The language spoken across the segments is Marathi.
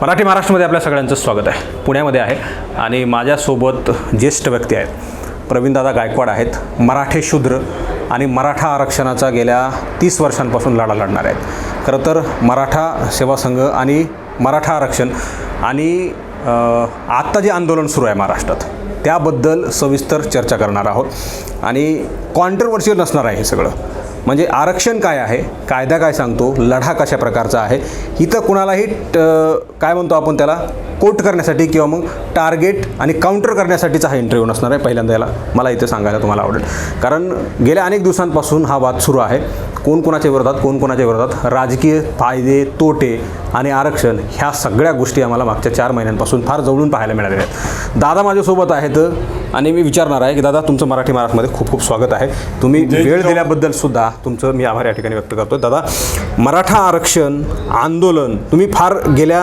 मराठी महाराष्ट्रामध्ये आपल्या सगळ्यांचं स्वागत आहे. पुण्यामध्ये आहे आणि माझ्यासोबत ज्येष्ठ व्यक्ती आहेत. प्रवीणदादा गायकवाड आहेत. मराठे शूद्र आणि मराठा आरक्षणाचा गेल्या 30 वर्षांपासून लढा लढणार आहेत. खरं तर मराठा सेवा संघ आणि मराठा आरक्षण आणि आत्ता जे आंदोलन सुरू आहे महाराष्ट्रात त्याबद्दल सविस्तर चर्चा करणार आहोत. आणि कॉन्ट्रोवर्शियल नसणार आहे हे सगळं. म्हणजे आरक्षण काय आहे, कायदा काय सांगतो, लढा कशा प्रकारचा आहे, इथं कुणालाही काय म्हणतो आपण त्याला कोट करण्यासाठी किंवा मग टार्गेट आणि काउंटर करण्यासाठीचा हा इंटरव्ह्यू नसणार आहे. पहिल्यांदा याला मला इथे सांगायला तुम्हाला आवडेल, कारण गेल्या अनेक दिवसांपासून हा वाद सुरू आहे. कोण कोणाच्या विरोधात राजकीय फायदे तोटे आणि आरक्षण ह्या सगळ्या गोष्टी आम्हाला मागच्या 4 महिन्यांपासून फार जवळून पाहायला मिळालेल्या आहेत. दादा माझ्यासोबत आहेत आणि मी विचारणार आहे की दादा तुमचं मराठी महाराष्ट्रामध्ये खूप खूप स्वागत आहे. तुम्ही वेळ दिल्याबद्दल सुद्धा तुमचं मी आभार या ठिकाणी व्यक्त करतो. दादा, मराठा आरक्षण आंदोलन तुम्ही फार गेल्या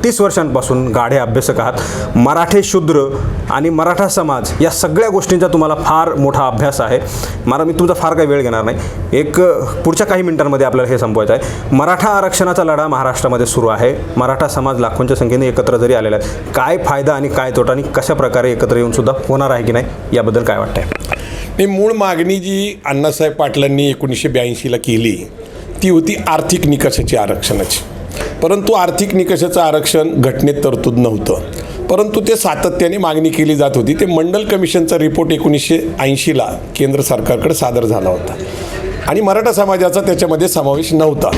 30 वर्षांपासून गाढे अभ्यासक आहात. मराठे शूद्र आणि मराठा समाज या सगळ्या गोष्टींचा तुम्हाला फार मोठा अभ्यास आहे. मी तुमचा फार काही वेळ घेणार नाही. एक पुढच्या काही मिनिटांमध्ये आपल्याला हे संपवायचं आहे. मराठा आरक्षणाचा लढा महाराष्ट्रामध्ये सुरू आहे. मराठा समाज लाखोंच्या संख्येने एकत्र जरी आलेला आहे, काय फायदा आणि काय तोटा आणि कशा प्रकारे एकत्र येऊन सुद्धा होणार आहे की नाही याबद्दल काय वाटतंय? ही मूळ मागणी जी अण्णासाहेब पाटलांनी 1982ला केली ती होती आर्थिक निकषाची आरक्षणाची. परंतु आर्थिक निकषाचं आरक्षण घटनेत तरतूद नव्हतं, परंतु ते सातत्याने मागणी केली जात होती. ते मंडल कमिशनचा रिपोर्ट 1980ला केंद्र सरकारकडे सादर झाला होता आणि मराठा समाजाचा त्याच्यामध्ये समावेश नव्हता.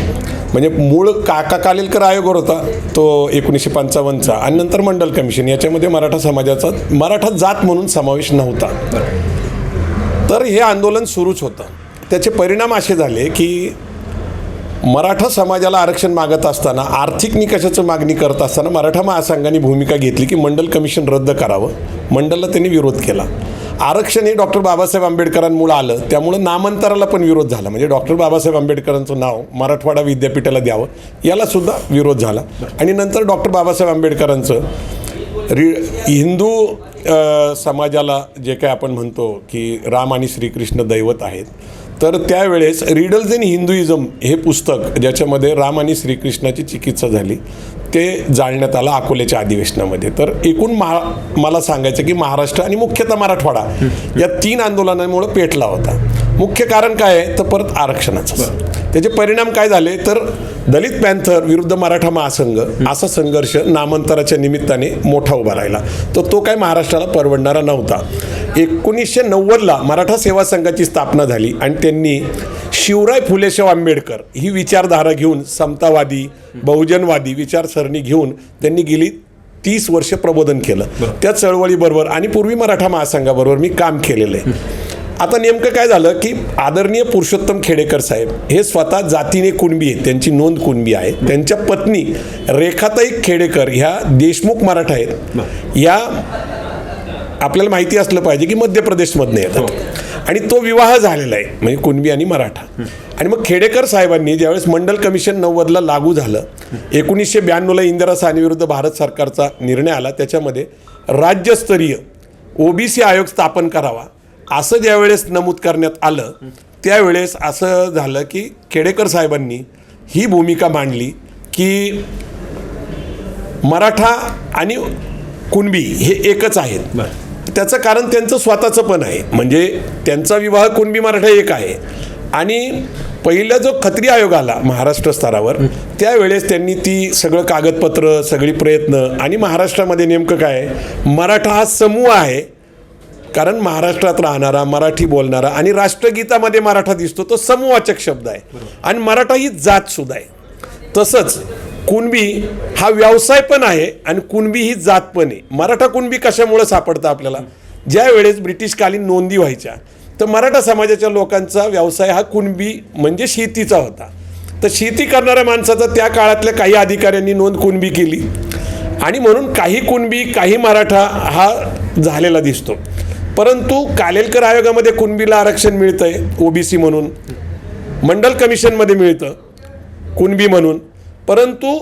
म्हणजे मूळ काका कालेलकर आयोगावर होता तो 1955चा आणि नंतर मंडल कमिशन, याच्यामध्ये मराठा समाजाचा मराठा जात म्हणून समावेश नव्हता. तर हे आंदोलन सुरूच होतं. त्याचे परिणाम असे झाले की मराठा समाजाला आरक्षण मागत असताना, आर्थिक निकषाचं मागणी करत असताना मराठा महासंघाने भूमिका घेतली की मंडल कमिशन रद्द करावं. मंडलला त्यांनी विरोध केला. आरक्षण हे डॉक्टर बाबासाहेब आंबेडकरांमुळे आलं, त्यामुळं नामांतराला पण विरोध झाला. म्हणजे डॉक्टर बाबासाहेब आंबेडकरांचं नाव मराठवाडा विद्यापीठाला द्यावं यालासुद्धा विरोध झाला. आणि नंतर डॉक्टर बाबासाहेब आंबेडकरांचं हिंदू समाजाला जे काय आपण म्हणतो की राम आणि श्रीकृष्ण दैवत आहेत, तर त्यावेळेस रिडल्स इन हिंदुइझम हे पुस्तक ज्याच्यामध्ये राम आणि श्रीकृष्णाची चिकित्सा झाली ते जाळण्यात आलं अकोल्याच्या अधिवेशनामध्ये. तर एकूण मला सांगायचं की महाराष्ट्र आणि मुख्यतः मराठवाडा या 3 आंदोलनांमुळे पेटला होता. मुख्य कारण काय आहे तर परत आरक्षणाचं. त्याचे परिणाम काय झाले तर दलित पॅन्थर विरुद्ध मराठा महासंघ असा संघर्ष नामांतराच्या निमित्ताने मोठा उभा राहिला. तर तो काय महाराष्ट्राला परवडणारा नव्हता. 1990ला मराठा सेवा संघाची स्थापना झाली आणि त्यांनी शिवराय फुलेशाह आंबेडकर ही विचारधारा घेऊन, समतावादी बहुजनवादी विचारसरणी घेऊन त्यांनी गेली 30 वर्ष प्रबोधन केलं. त्या चळवळीबरोबर आणि पूर्वी मराठा महासंघाबरोबर मी काम केलेलं आहे. आता नेमकं काय झालं की आदरणीय पुरुषोत्तम खेडेकर साहेब हे स्वतः जातीने कुणबी आहेत, त्यांची नोंद कुणबी आहे. त्यांच्या पत्नी रेखाताई खेडेकर ह्या देशमुख मराठा आहेत. या आपल्याला माहिती असलं पाहिजे की मध्य प्रदेशमधनं येतात आणि तो विवाह झालेला आहे, म्हणजे कुणबी आणि मराठा. आणि मग खेडेकर साहेबांनी ज्यावेळेस मंडल कमिशन 90ला लागू झालं, 1992ला इंदिरा साहनी विरुद्ध भारत सरकारचा निर्णय आला, त्याच्यामध्ये राज्यस्तरीय ओबीसी आयोग स्थापन करावा असं ज्यावेळेस नमूद करण्यात आलं, त्यावेळेस असं झालं की खेडेकर साहेबांनी ही भूमिका मांडली की मराठा आणि कुणबी हे एकच आहेत. त्याचं कारण त्यांचं स्वतःचं पण आहे. म्हणजे त्यांचा विवाह कुणबी मराठा एक आहे. आणि पहिला जो खत्री आयोग आला महाराष्ट्र स्तरावर, त्यावेळेस त्यांनी ती सगळं कागदपत्र, सगळी प्रयत्न, आणि महाराष्ट्रामध्ये नेमकं काय आहे, मराठा हा समूह आहे, कारण महाराष्ट्रात राहणारा, मराठी बोलणारा आणि राष्ट्रगीतामध्ये मराठा दिसतो, तो समूहवाचक शब्द आहे. आणि मराठा ही जातसुद्धा आहे. तसंच कुणबी हा व्यवसाय पण आहे आणि कुणबी ही जात पण आहे. मराठा कुणबी कशामुळे सापडतं आपल्याला, ज्या वेळेस ब्रिटिशकालीन नोंदी व्हायच्या तर मराठा समाजाच्या लोकांचा व्यवसाय हा कुणबी म्हणजे शेतीचा होता. तर शेती करणाऱ्या माणसाचा त्या काळातल्या काही अधिकाऱ्यांनी नोंद कुणबी केली आणि म्हणून काही कुणबी काही मराठा हा झालेला दिसतो. परंतु कालेलकर आयोगामध्ये कुणबीला आरक्षण मिळतं आहे ओबीसी म्हणून, मंडल कमिशनमध्ये मिळतं कुणबी म्हणून, परंतु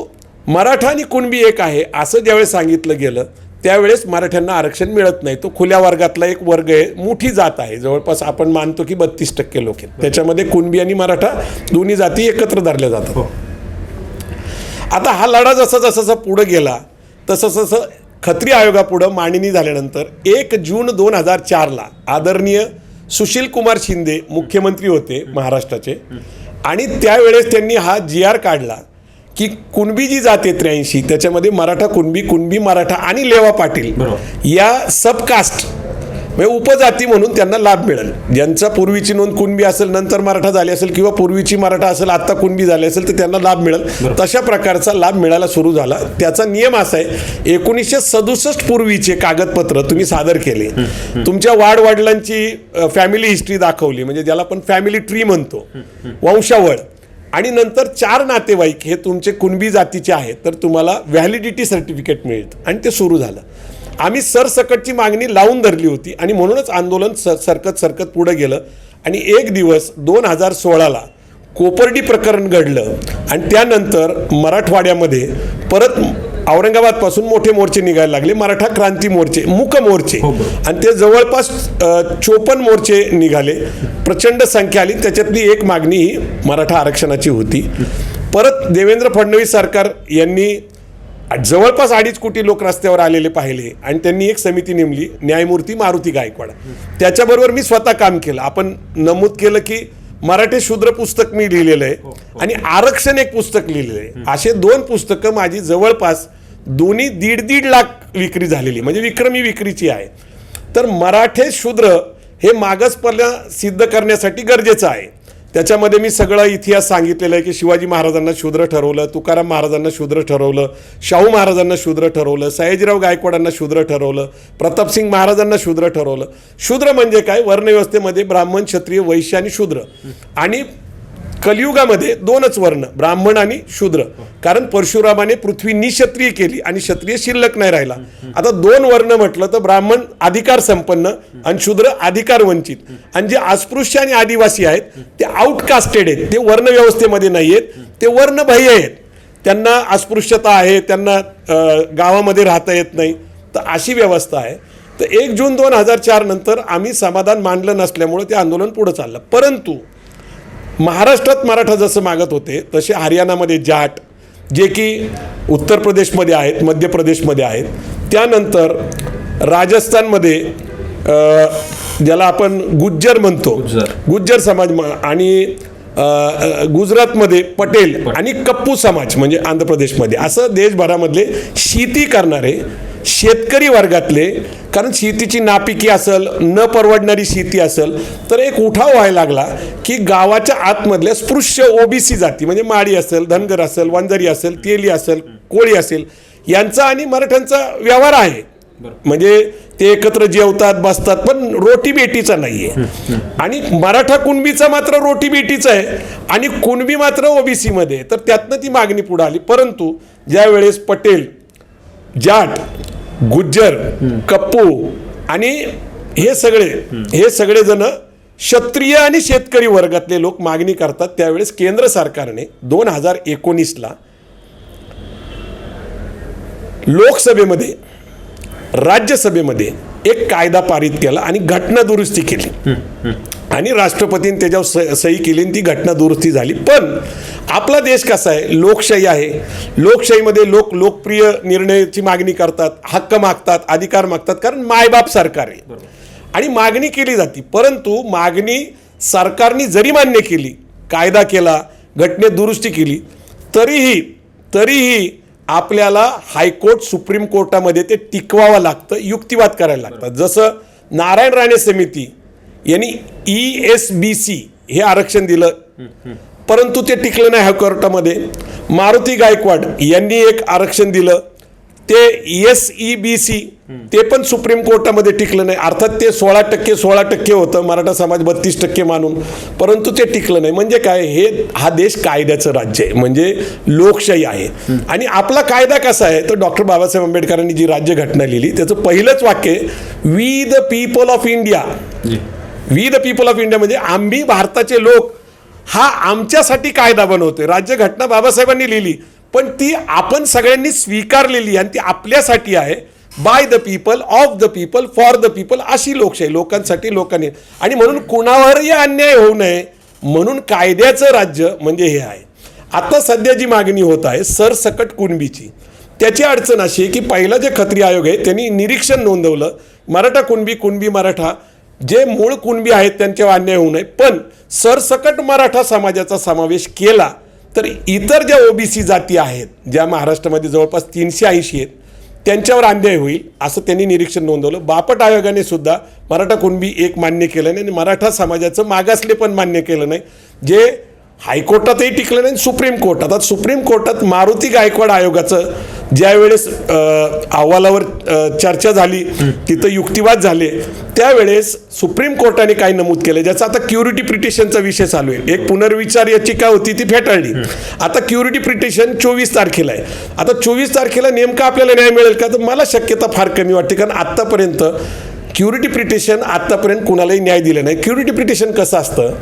मराठा आणि कुणबी एक आहे असं ज्यावेळेस सांगितलं गेलं त्यावेळेस मराठ्यांना आरक्षण मिळत नाही. तो खुल्या वर्गातला एक वर्ग आहे, मोठी जात आहे, जवळपास आपण मानतो की 32% लोक आहेत. त्याच्यामध्ये कुणबी आणि मराठा दोन्ही जाती एकत्र धरल्या जातात. आता हा लढा जसा जसा पुढं गेला तसं खत्री आयोगापुढं मांडणी झाल्यानंतर 1 जून 2004ला आदरणीय सुशील कुमार शिंदे मुख्यमंत्री होते महाराष्ट्राचे, आणि त्यावेळेस त्यांनी हा GR काढला की कुणबी जी जाते 83 त्याच्यामध्ये मराठा कुणबी, कुणबी मराठा आणि लेवा पाटील या सबकास्ट म्हणजे उपजाती म्हणून त्यांना लाभ मिळेल. ज्यांचा पूर्वीची नोंद कुणबी असेल, नंतर मराठा झाली असेल, किंवा पूर्वीची मराठा असेल आत्ता कुणबी झाली असेल, तर त्यांना लाभ मिळेल. तशा प्रकारचा लाभ मिळायला सुरू झाला. त्याचा नियम असा आहे, 1967 पूर्वीचे कागदपत्र तुम्ही सादर केले, तुमच्या वाडवडिलांची फॅमिली हिस्ट्री दाखवली, म्हणजे ज्याला आपण फॅमिली ट्री म्हणतो, वंशावळ, आणि नंतर 4 नातेवाईक हे तुमचे कुणबी जातीचे आहेत, तर तुम्हाला व्हॅलिडिटी सर्टिफिकेट मिळतं. आणि ते सुरू झालं. आम्ही सरसकटची मागणी लावून धरली होती आणि म्हणूनच आंदोलन सरकत पुढं गेलं. आणि एक दिवस 2016ला कोपर्डी प्रकरण घडलं आणि त्यानंतर मराठवाड्यामध्ये परत औरंगाबादपासून मोठे मोर्चे निघायला लागले, मराठा क्रांती मोर्चे, मूक मोर्चे, आणि ते जवळपास 54 मोर्चे निघाले. प्रचंड संख्या आली. त्याच्यातली एक मागणी ही मराठा आरक्षणाची होती. परत देवेंद्र फडणवीस सरकार यांनी जवळपास 2.5 कोटी लोक रस्त्यावर आलेले पाहिले आणि त्यांनी एक समिती नेमली, न्यायमूर्ती मारुती गायकवाड. त्याच्याबरोबर मी स्वतः काम केलं. आपण नमूद केलं की मराठी शूद्र पुस्तक मी लिहिलेलं आहे आणि आरक्षण एक पुस्तक लिहिलेलं आहे. असे 2 पुस्तकं माझी जवळपास दोन्ही 1.5 लाख विक्री झालेली, म्हणजे विक्रमी विक्रीची आहे. तर मराठे शूद्र हे मागासपणा सिद्ध करण्यासाठी गरजेचं आहे. त्याच्यामध्ये मी सगळा इतिहास सांगितलेला आहे की शिवाजी महाराजांना शूद्र ठरवलं, तुकाराम महाराजांना शूद्र ठरवलं, शाहू महाराजांना शूद्र ठरवलं, सयाजीराव गायकवाडांना शूद्र ठरवलं, प्रतापसिंग महाराजांना शूद्र ठरवलं. शूद्र म्हणजे काय? वर्णव्यवस्थेमध्ये ब्राह्मण, क्षत्रिय, वैश्य आणि शूद्र. आणि कलियुगामध्ये 2च वर्ण, ब्राह्मण आणि शूद्र, कारण परशुरामाने पृथ्वी निक्षत्रिय केली आणि क्षत्रिय शिल्लक नाही राहिला. आता 2 वर्ण म्हटलं तर ब्राह्मण अधिकार संपन्न आणि शूद्र अधिकार वंचित. आणि जे अस्पृश्य आणि आदिवासी आहेत ते आउटकास्टेड आहेत, ते वर्ण व्यवस्थेमध्ये नाही आहेत, ते वर्णबाह्य आहेत. त्यांना अस्पृश्यता आहे, त्यांना गावामध्ये राहता येत नाही. तर अशी व्यवस्था आहे. तर 1 जून 2004 नंतर आम्ही समाधान मानलं नसल्यामुळे ते आंदोलन पुढं चाललं. परंतु महाराष्ट्रात मराठा जसं मागत होते तसे हरियाणामध्ये जाट, जे की उत्तर प्रदेशमध्ये आहेत, मध्य प्रदेशमध्ये आहेत, त्यानंतर राजस्थानमध्ये ज्याला आपण गुज्जर म्हणतो, गुज्जर समाज, आणि गुजरातमध्ये पटेल आणि कप्पू समाज म्हणजे आंध्र प्रदेशमध्ये, असं देशभरामधले शेती करणारे शेतकरी वर्गातले, कारण शेतीची नापिकी असेल, न परवडणारी शेती असेल, तर एक उठाव व्हायला लागला की गावाच्या आतमधल्या स्पृश्य OBC जाती, म्हणजे माळी असेल, धनगर असेल, वंजारी असेल, तेली असेल, कोळी असेल, यांचा आणि मराठ्यांचा व्यवहार आहे. म्हणजे ते एकत्र जेवतात, बसतात, पण रोटी बेटीचा नाही आहे. आणि मराठा कुणबीचा मात्र रोटी बेटीचा आहे आणि कुणबी मात्र OBC मध्ये. तर त्यातनं ती मागणी पुढे आली. परंतु ज्यावेळेस पटेल, जाट, गुज्जर, कप्पू आणि हे सगळे जण क्षत्रिय आणि शेतकरी वर्गातले लोक मागणी करतात, त्यावेळेस केंद्र सरकारने 2019ला लोकसभेमध्ये, राज्यसभेमध्ये एक कायदा पारित केला आणि घटना दुरुस्ती केली आणि राष्ट्रपतींनी त्याच्यावर सही केली आणि ती घटना दुरुस्ती झाली. पण आपला देश कसा आहे? लोकशाही आहे. लोकशाहीमध्ये लोक लोकप्रिय निर्णयाची मागणी करतात, हक्क मागतात, अधिकार मागतात, कारण मायबाप सरकार आहे आणि मागणी केली जाते. परंतु मागणी सरकारने जरी मान्य केली, कायदा केला, घटनेत दुरुस्ती केली, तरीही आपल्याला हायकोर्ट, सुप्रीम कोर्टामध्ये ते टिकवावं लागतं, युक्तिवाद करायला लागतात. जसं नारायण राणे समिती यांनी ESBC हे आरक्षण दिलं, परंतु ते टिकलं नाही हायकोर्टामध्ये. मारुती गायकवाड यांनी एक आरक्षण दिलं, ते SEBC ते पण सुप्रीम कोर्टामध्ये टिकलं नाही. अर्थात ते 16% होतं, मराठा समाज 32% मानून, परंतु ते टिकलं नाही. म्हणजे काय? हा देश कायद्याचं राज्य आहे, म्हणजे लोकशाही आहे. आणि आपला कायदा कसा आहे? तर डॉक्टर बाबासाहेब आंबेडकरांनी जी राज्यघटना लिहिली त्याचं पहिलंच वाक्य, we the people of India. We the people of India म्हणजे आम्ही भारताचे लोक, हा आमच्यासाठी कायदा बनवतोय. राज्यघटना बाबासाहेबांनी लिहिली, पण ती आपण सगळ्यांनी स्वीकारलेली आणि ती आपल्यासाठी आहे. By the people, of the people, for the people, अशी लोकशाही, लोकांसाठी, लोकांनी. आणि म्हणून कुणावरही अन्याय होऊ नये म्हणून कायद्याचं राज्य म्हणजे हे आहे. आता सध्या जी मागणी होत आहे सरसकट कुणबीची, त्याची अडचण अशी आहे की पहिला जे खत्री आयोग आहे त्यांनी निरीक्षण नोंदवलं, मराठा कुणबी, कुणबी मराठा जे मूळ कुणबी आहेत त्यांच्यावर अन्याय होऊ नये, पण सरसकट मराठा समाजाचा समावेश केला तर इतर ज्या ओबीसी जाती आहेत ज्या महाराष्ट्रामध्ये जवळपास 380 आहेत त्यांच्यावर अन्याय होईल असं त्यांनी निरीक्षण नोंदवलं. बापट आयोगाने सुद्धा मराठा कुणबी एक मान्य केलं नाही आणि मराठा समाजाचं मागासले पण मान्य केलं नाही, जे हायकोर्टातही टिकलं नाही, सुप्रीम कोर्टात. आता सुप्रीम कोर्टात मारुती गायकवाड आयोगाचं ज्यावेळेस अहवालावर चर्चा झाली, तिथं युक्तिवाद झाले, त्यावेळेस सुप्रीम कोर्टाने काय नमूद केलं, ज्याचा आता क्युरिटी पिटिशनचा विषय चालू आहे. एक पुनर्विचार याचिका होती ती फेटाळली, आता क्युरिटी पिटिशन 24 तारखेला आहे. आता 24 तारखेला नेमका आपल्याला न्याय मिळेल का, तर मला शक्यता फार कमी वाटते, कारण आत्तापर्यंत क्युरिटी पिटिशन आत्तापर्यंत कुणालाही न्याय दिला नाही. क्युरिटी पिटिशन कसं असतं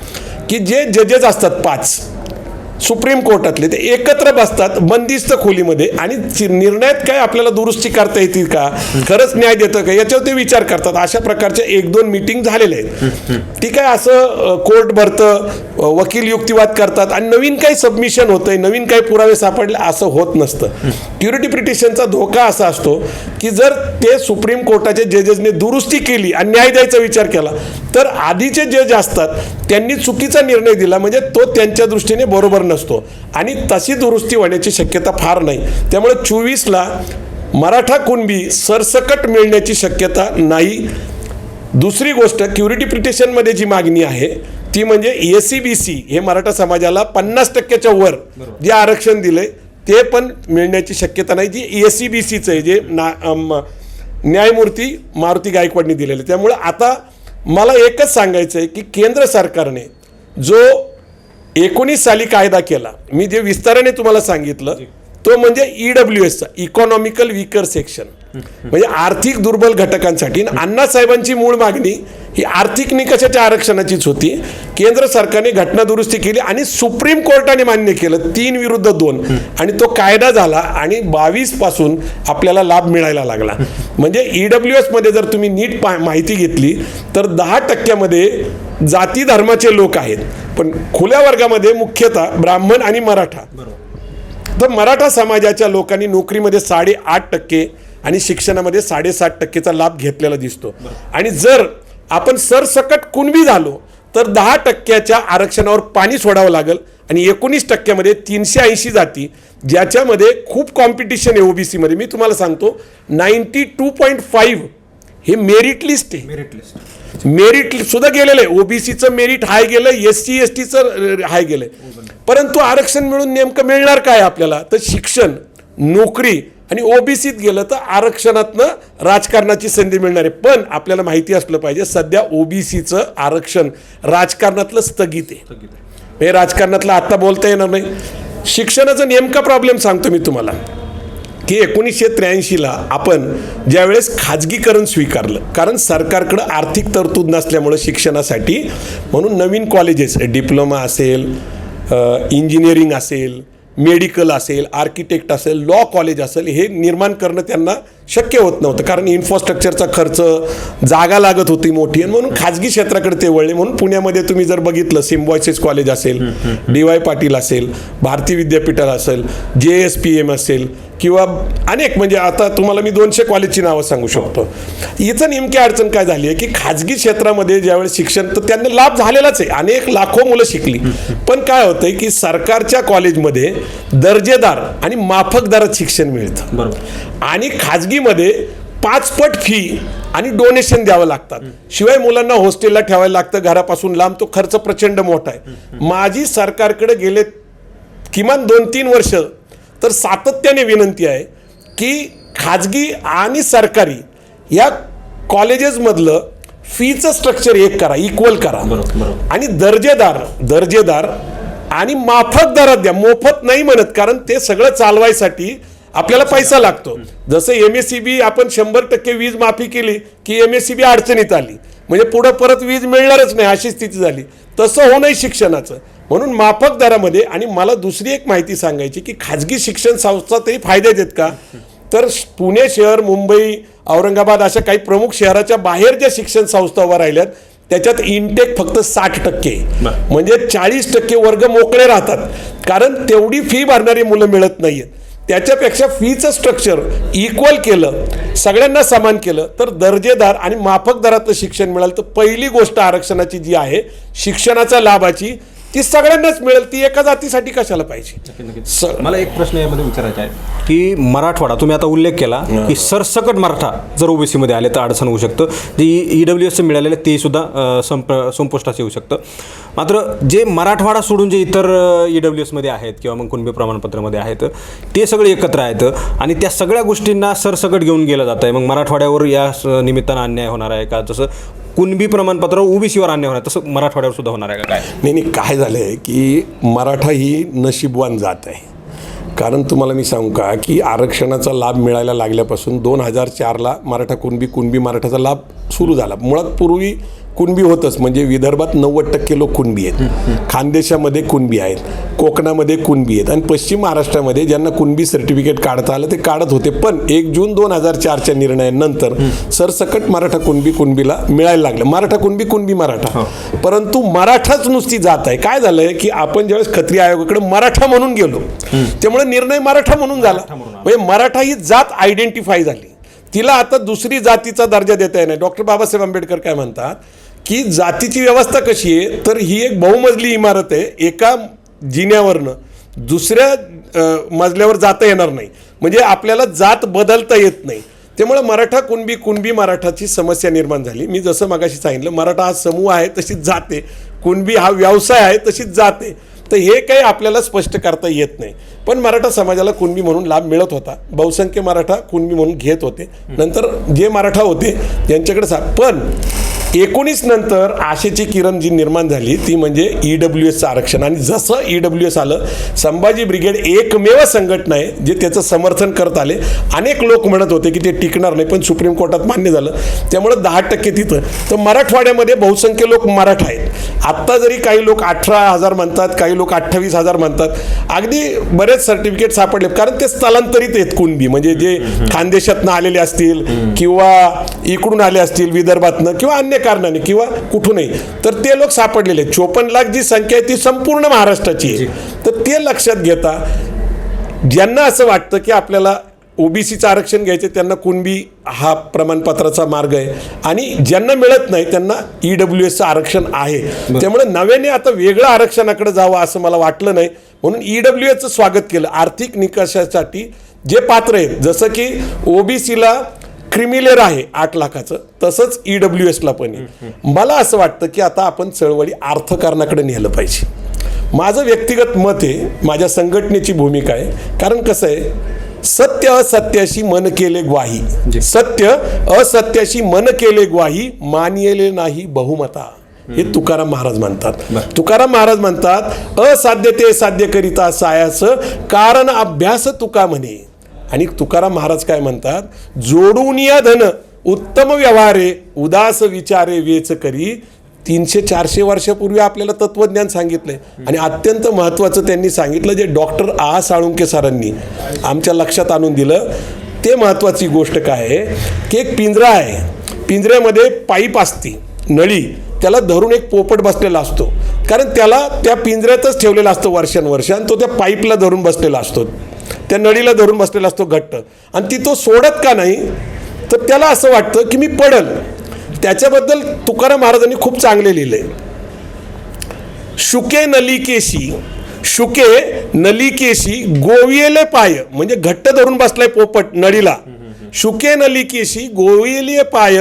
की जे जजेस असतात 5 सुप्रीम कोर्टातले, ते एकत्र बसतात बंदिस्त खोलीमध्ये आणि निर्णयात काय आपल्याला दुरुस्ती करता येतील का, खरंच न्याय देतं का, याच्यावर ते विचार करतात. अशा प्रकारच्या 1-2 मीटिंग झालेले आहेत. ठीक आहे, असं कोर्ट भरतं, वकील युक्तिवाद करतात आणि नवीन काही सबमिशन होतंय, नवीन काही पुरावे सापडले असं होत नसतं. क्युरिटी पिटिशनचा धोका असा असतो की जर ते सुप्रीम कोर्टाच्या जजेसने दुरुस्ती केली आणि न्याय द्यायचा विचार केला तर आधीचे जज असतात त्यांनी चुकीचा निर्णय दिला म्हणजे तो त्यांच्या दृष्टीने बरोबर नसतो आणि तशी दुरुस्ती होण्याची शक्यता फार नाही. त्यामुळे 24ला मराठा कुणबी सरसकट मिळण्याची शक्यता नाही. दुसरी गोष्ट, क्युरिटी पिटिशनमध्ये जी मागणी आहे ती म्हणजे SCBC हे मराठा समाजाला 50%च्या वर जे आरक्षण दिले ते पण मिळण्याची शक्यता नाही, जी SCBCचं आहे, जे न्यायमूर्ती मारुती गायकवाडनी दिलेलं. त्यामुळे आता मला एकच सांगायचं आहे की केंद्र सरकारने जो 19 साली कायदा केला, मी जे विस्ताराने तुम्हाला सांगितलं, तो म्हणजे EWSचा इकॉनॉमिकल वीकर सेक्शन, म्हणजे आर्थिक दुर्बल घटकांसाठी. अण्णासाहेबांची मूळ मागणी ही आर्थिक निकषाच्या आरक्षणाचीच होती. केंद्र सरकारने घटना दुरुस्ती केली आणि सुप्रीम कोर्टाने मान्य केलं 3-2 आणि तो कायदा झाला आणि 22 पासून आपल्याला लाभ मिळायला लागला. म्हणजे EWS मध्ये जर तुम्ही नीट माहिती घेतली तर 10% जाती धर्माचे लोक आहेत, पण खुल्या वर्गामध्ये मुख्यतः ब्राह्मण आणि मराठा. तर मराठा समाजाच्या लोकांनी नोकरीमध्ये 8.5% आणि शिक्षणामध्ये 7.5%चा लाभ घेतलेला दिसतो. आणि जर आपण सरसकट कुणबी झालो तर 10%च्या आरक्षणावर पाणी सोडावं लागेल आणि 19%मध्ये 380 जाती ज्याच्यामध्ये खूप कॉम्पिटिशन आहे ओबीसी मध्ये. मी तुम्हाला सांगतो 92.5 हे मेरिट लिस्ट आहे. मेरिट सुद्धा गेलेलं आहे, ओबीसीचं मेरिट हाय गेलं, SC STचं हाय गेलंय. परंतु आरक्षण मिळून नेमकं मिळणार काय आपल्याला, तर शिक्षण, नोकरी आणि ओबीसीत गेलं तर आरक्षणातनं राजकारणाची संधी मिळणार आहे. पण आपल्याला माहिती असलं पाहिजे सध्या ओबीसीचं आरक्षण राजकारणातलं स्थगित आहे. हे राजकारणातलं आत्ता बोलता येणार नाही. शिक्षणाचा नेमका प्रॉब्लेम सांगतो मी तुम्हाला की 1983ला आपण ज्यावेळेस खाजगीकरण स्वीकारलं, कारण सरकारकडं आर्थिक तरतूद नसल्यामुळं शिक्षणासाठी, म्हणून नवीन कॉलेजेस, डिप्लोमा असेल, इंजिनिअरिंग असेल, मेडिकल असेल, आर्किटेक्ट असेल, लॉ कॉलेज असेल, हे निर्माण करणं त्यांना शक्य होत नव्हतं, कारण इन्फ्रास्ट्रक्चरचा खर्च, जागा लागत होती मोठी, आणि म्हणून खाजगी क्षेत्राकडे ते वळले. म्हणून पुण्यामध्ये तुम्ही जर बघितलं सिम्बॉयसिस कॉलेज असेल, DY पाटील असेल, भारती विद्यापीठ असेल, JSPM असेल किंवा अनेक, म्हणजे आता तुम्हाला मी 200 कॉलेजची नावं सांगू शकतो. हिचं नेमकी अडचण काय झाली आहे की खाजगी क्षेत्रामध्ये ज्यावेळेस शिक्षण, तर त्यांना लाभ झालेलाच आहे, अनेक लाखो मुलं शिकली. पण काय होतंय की सरकारच्या कॉलेजमध्ये दर्जेदार आणि माफक दरात शिक्षण मिळतं, बरोबर, आणि खाजगीमध्ये 5 पट फी आणि डोनेशन द्यावं लागतात. शिवाय मुलांना हॉस्टेलला ठेवायला लागतं, घरापासून लांब, तो खर्च प्रचंड मोठा आहे. माझी सरकारकडे गेले किमान 2-3 वर्ष तर सातत्याने विनंती आहे की खाजगी आणि सरकारी या कॉलेजेसमधलं फीचं स्ट्रक्चर एक करा, इक्वल करा, आणि दर्जेदार आणि माफक दरात द्या. मोफत नाही म्हणत, कारण ते सगळं चालवायसाठी आपल्याला पैसा लागतो. जसं MSCB आपण 100% वीज माफी केली की MSCB अडचणीत आली, म्हणजे पुढं परत वीज मिळणारच नाही अशी स्थिती झाली. तसं होणंही शिक्षणाचं, म्हणून माफक दरामध्ये. आणि मला दुसरी एक माहिती सांगायची की खाजगी शिक्षण संस्थातही फायदे देत का, तर पुणे शहर, मुंबई, औरंगाबाद अशा काही प्रमुख शहराच्या बाहेर ज्या शिक्षण संस्था उभ्या राहिल्यात त्याच्यात इनटेक फक्त 60%, म्हणजे 40% वर्ग मोकळे राहतात, कारण तेवढी फी भरणारी मुलं मिळत नाही आहेत. त्याच्यापेक्षा फीचं स्ट्रक्चर इक्वल केलं, सगळ्यांना समान केलं तर दर्जेदार आणि माफक दरातलं शिक्षण मिळालं. तर पहिली गोष्ट आरक्षणाची जी आहे शिक्षणाच्या लाभाची, ती सगळ्यांनाच मिळेल. ती एका जातीसाठी कशाला पाहिजे. मला एक प्रश्न यामध्ये विचारायचा आहे की मराठवाडा, तुम्ही आता उल्लेख केला की सरसकट मराठा जर ओबीसीमध्ये आले तर अडचण होऊ शकतं, जे EWS मिळालेलं ते सुद्धा संपुष्टात येऊ शकतं. मात्र जे मराठवाडा सोडून जे इतर EWS मध्ये आहेत किंवा मग कुणबी प्रमाणपत्रामध्ये आहेत ते सगळे एकत्र आहेत आणि त्या सगळ्या गोष्टींना सरसकट घेऊन गेलं जात आहे. मग मराठवाड्यावर या निमित्तानं अन्याय होणार आहे का? जसं कुणबी प्रमाणपत्र ओबीसीवर अन्याय होणार तसं मराठवाड्यावर सुद्धा होणार आहे का काय? नाही, काय झालं आहे की मराठा ही नशीबवान जात आहे. कारण तुम्हाला मी सांगू का की आरक्षणाचा लाभ मिळायला लागल्यापासून 2004ला कुणबी मराठाचा लाभ सुरू झाला. मुळात पूर्वी कुणबी होतंच, म्हणजे विदर्भात 90% लोक कुणबी आहेत, खानदेशामध्ये कुणबी आहेत, कोकणामध्ये कुणबी आहेत आणि पश्चिम महाराष्ट्रामध्ये ज्यांना कुणबी सर्टिफिकेट काढता आलं ते काढत होते. पण 1 जून 2004च्या निर्णयानंतर सरसकट मराठा कुणबीला मिळायला लागलं. मराठा कुणबी मराठा, परंतु मराठाच नुसती जात आहे. काय झालंय की आपण ज्यावेळेस खत्री आयोगाकडे मराठा म्हणून गेलो त्यामुळे निर्णय मराठा म्हणून झाला, म्हणजे मराठा ही जात आयडेंटिफाय झाली. तिला आता दुसरी जातीचा दर्जा देता येणार. डॉक्टर बाबासाहेब आंबेडकर काय म्हणतात की जातीची व्यवस्था कशी आहे, तर ही एक बहुमजली इमारत आहे, एका जिन्यावरनं दुसऱ्या मजल्यावर जाता येणार नाही, म्हणजे आपल्याला जात बदलता येत नाही. त्यामुळे मराठा कुणबी मराठाची समस्या निर्माण झाली. मी जसं मगाशी सांगितलं, मराठा हा समूह आहे तशीच जाते, कुणबी हा व्यवसाय आहे तशीच जाते. तर हे काही आपल्याला स्पष्ट करता येत नाही. पण मराठा समाजाला कुणबी म्हणून लाभ मिळत होता, बहुसंख्य मराठा कुणबी म्हणून घेत होते. नंतर जे मराठा होते त्यांच्याकडे पण 19 नंतर आशेची किरण जी निर्माण झाली ती म्हणजे EWSचं आरक्षण. आणि जसं EWS आलं, संभाजी ब्रिगेड एकमेव संघटना आहे जे त्याचं समर्थन करत आले. अनेक लोक म्हणत होते की ते टिकणार नाही, पण सुप्रीम कोर्टात मान्य झालं, त्यामुळं 10% तिथं. तर मराठवाड्यामध्ये बहुसंख्य लोक मराठा आहेत. आत्ता जरी काही लोक 18,000 म्हणतात, काही लोक 28,000 म्हणतात, अगदी बरेच सर्टिफिकेट सापडले, कारण ते स्थलांतरित आहेत कुणबी, म्हणजे जे खानदेशातनं आलेले असतील किंवा इकडून आले असतील विदर्भातनं किंवा अन्य कारणाने किंवा कुठूनही, तर ते लोक सापडलेले. 54 लाख जी संख्या आहे ती संपूर्ण महाराष्ट्राची आहे. तर ते लक्षात घेता ज्यांना असं वाटतं की आपल्याला ओबीसीचं आरक्षण घ्यायचं त्यांना कुणबी हा प्रमाणपत्राचा मार्ग आहे, आणि ज्यांना मिळत नाही त्यांना EWSचं आरक्षण आहे. त्यामुळे नव्याने आता वेगळं आरक्षणाकडे जावं असं मला वाटलं नाही, म्हणून EWSचं स्वागत केलं. आर्थिक निकषासाठी जे पात्र आहेत, जसं की ओबीसीला क्रिमिलेअर आहे 8 लाखाचं, तसंच EWSला पण आहे. मला असं वाटतं की आता आपण चळवळी अर्थकारणाकडे नेलं पाहिजे. माझं व्यक्तिगत मत आहे, माझ्या संघटनेची भूमिका आहे. कारण कसं आहे, सत्य असत्याशी मन केले ग्वाही, सत्य असत्याशी मन केले ग्वाही, मानियले नाही बहुमता, हे तुकाराम महाराज म्हणतात. तुकाराम महाराज म्हणतात, असाध्य ते साध्य करिता सायास, कारण अभ्यास तुका म्हणे. आणि तुकाराम महाराज काय म्हणतात, जोडून या धन उत्तम व्यवहारे, उदास विचारे वेच करी. 300-400 वर्षापूर्वी आपल्याला तत्वज्ञान सांगितलंय. आणि अत्यंत महत्त्वाचं त्यांनी सांगितलं, जे डॉक्टर आ साळुंके सरांनी आमच्या लक्षात आणून दिलं. ते महत्त्वाची गोष्ट काय आहे की एक पिंजरा आहे, पिंजऱ्यामध्ये पाईप असते, नळी, त्याला धरून एक पोपट बसलेला असतो, कारण त्याला त्या पिंजऱ्यातच ठेवलेला असतो वर्षानुवर्ष, आणि तो त्या पाईपला धरून बसलेला असतो, त्या नळीला धरून बसलेला असतो घट्ट, आणि ती तो सोडत का नाही, तर त्याला असं वाटतं की मी पडल. त्याच्याबद्दल तुकाराम महाराजांनी खूप चांगले लिहिले, शुके नलिकेशी गोविले पाय, म्हणजे घट्ट धरून बसलाय पोपट नळीला. शुके नलिकेशी गोविले पाय,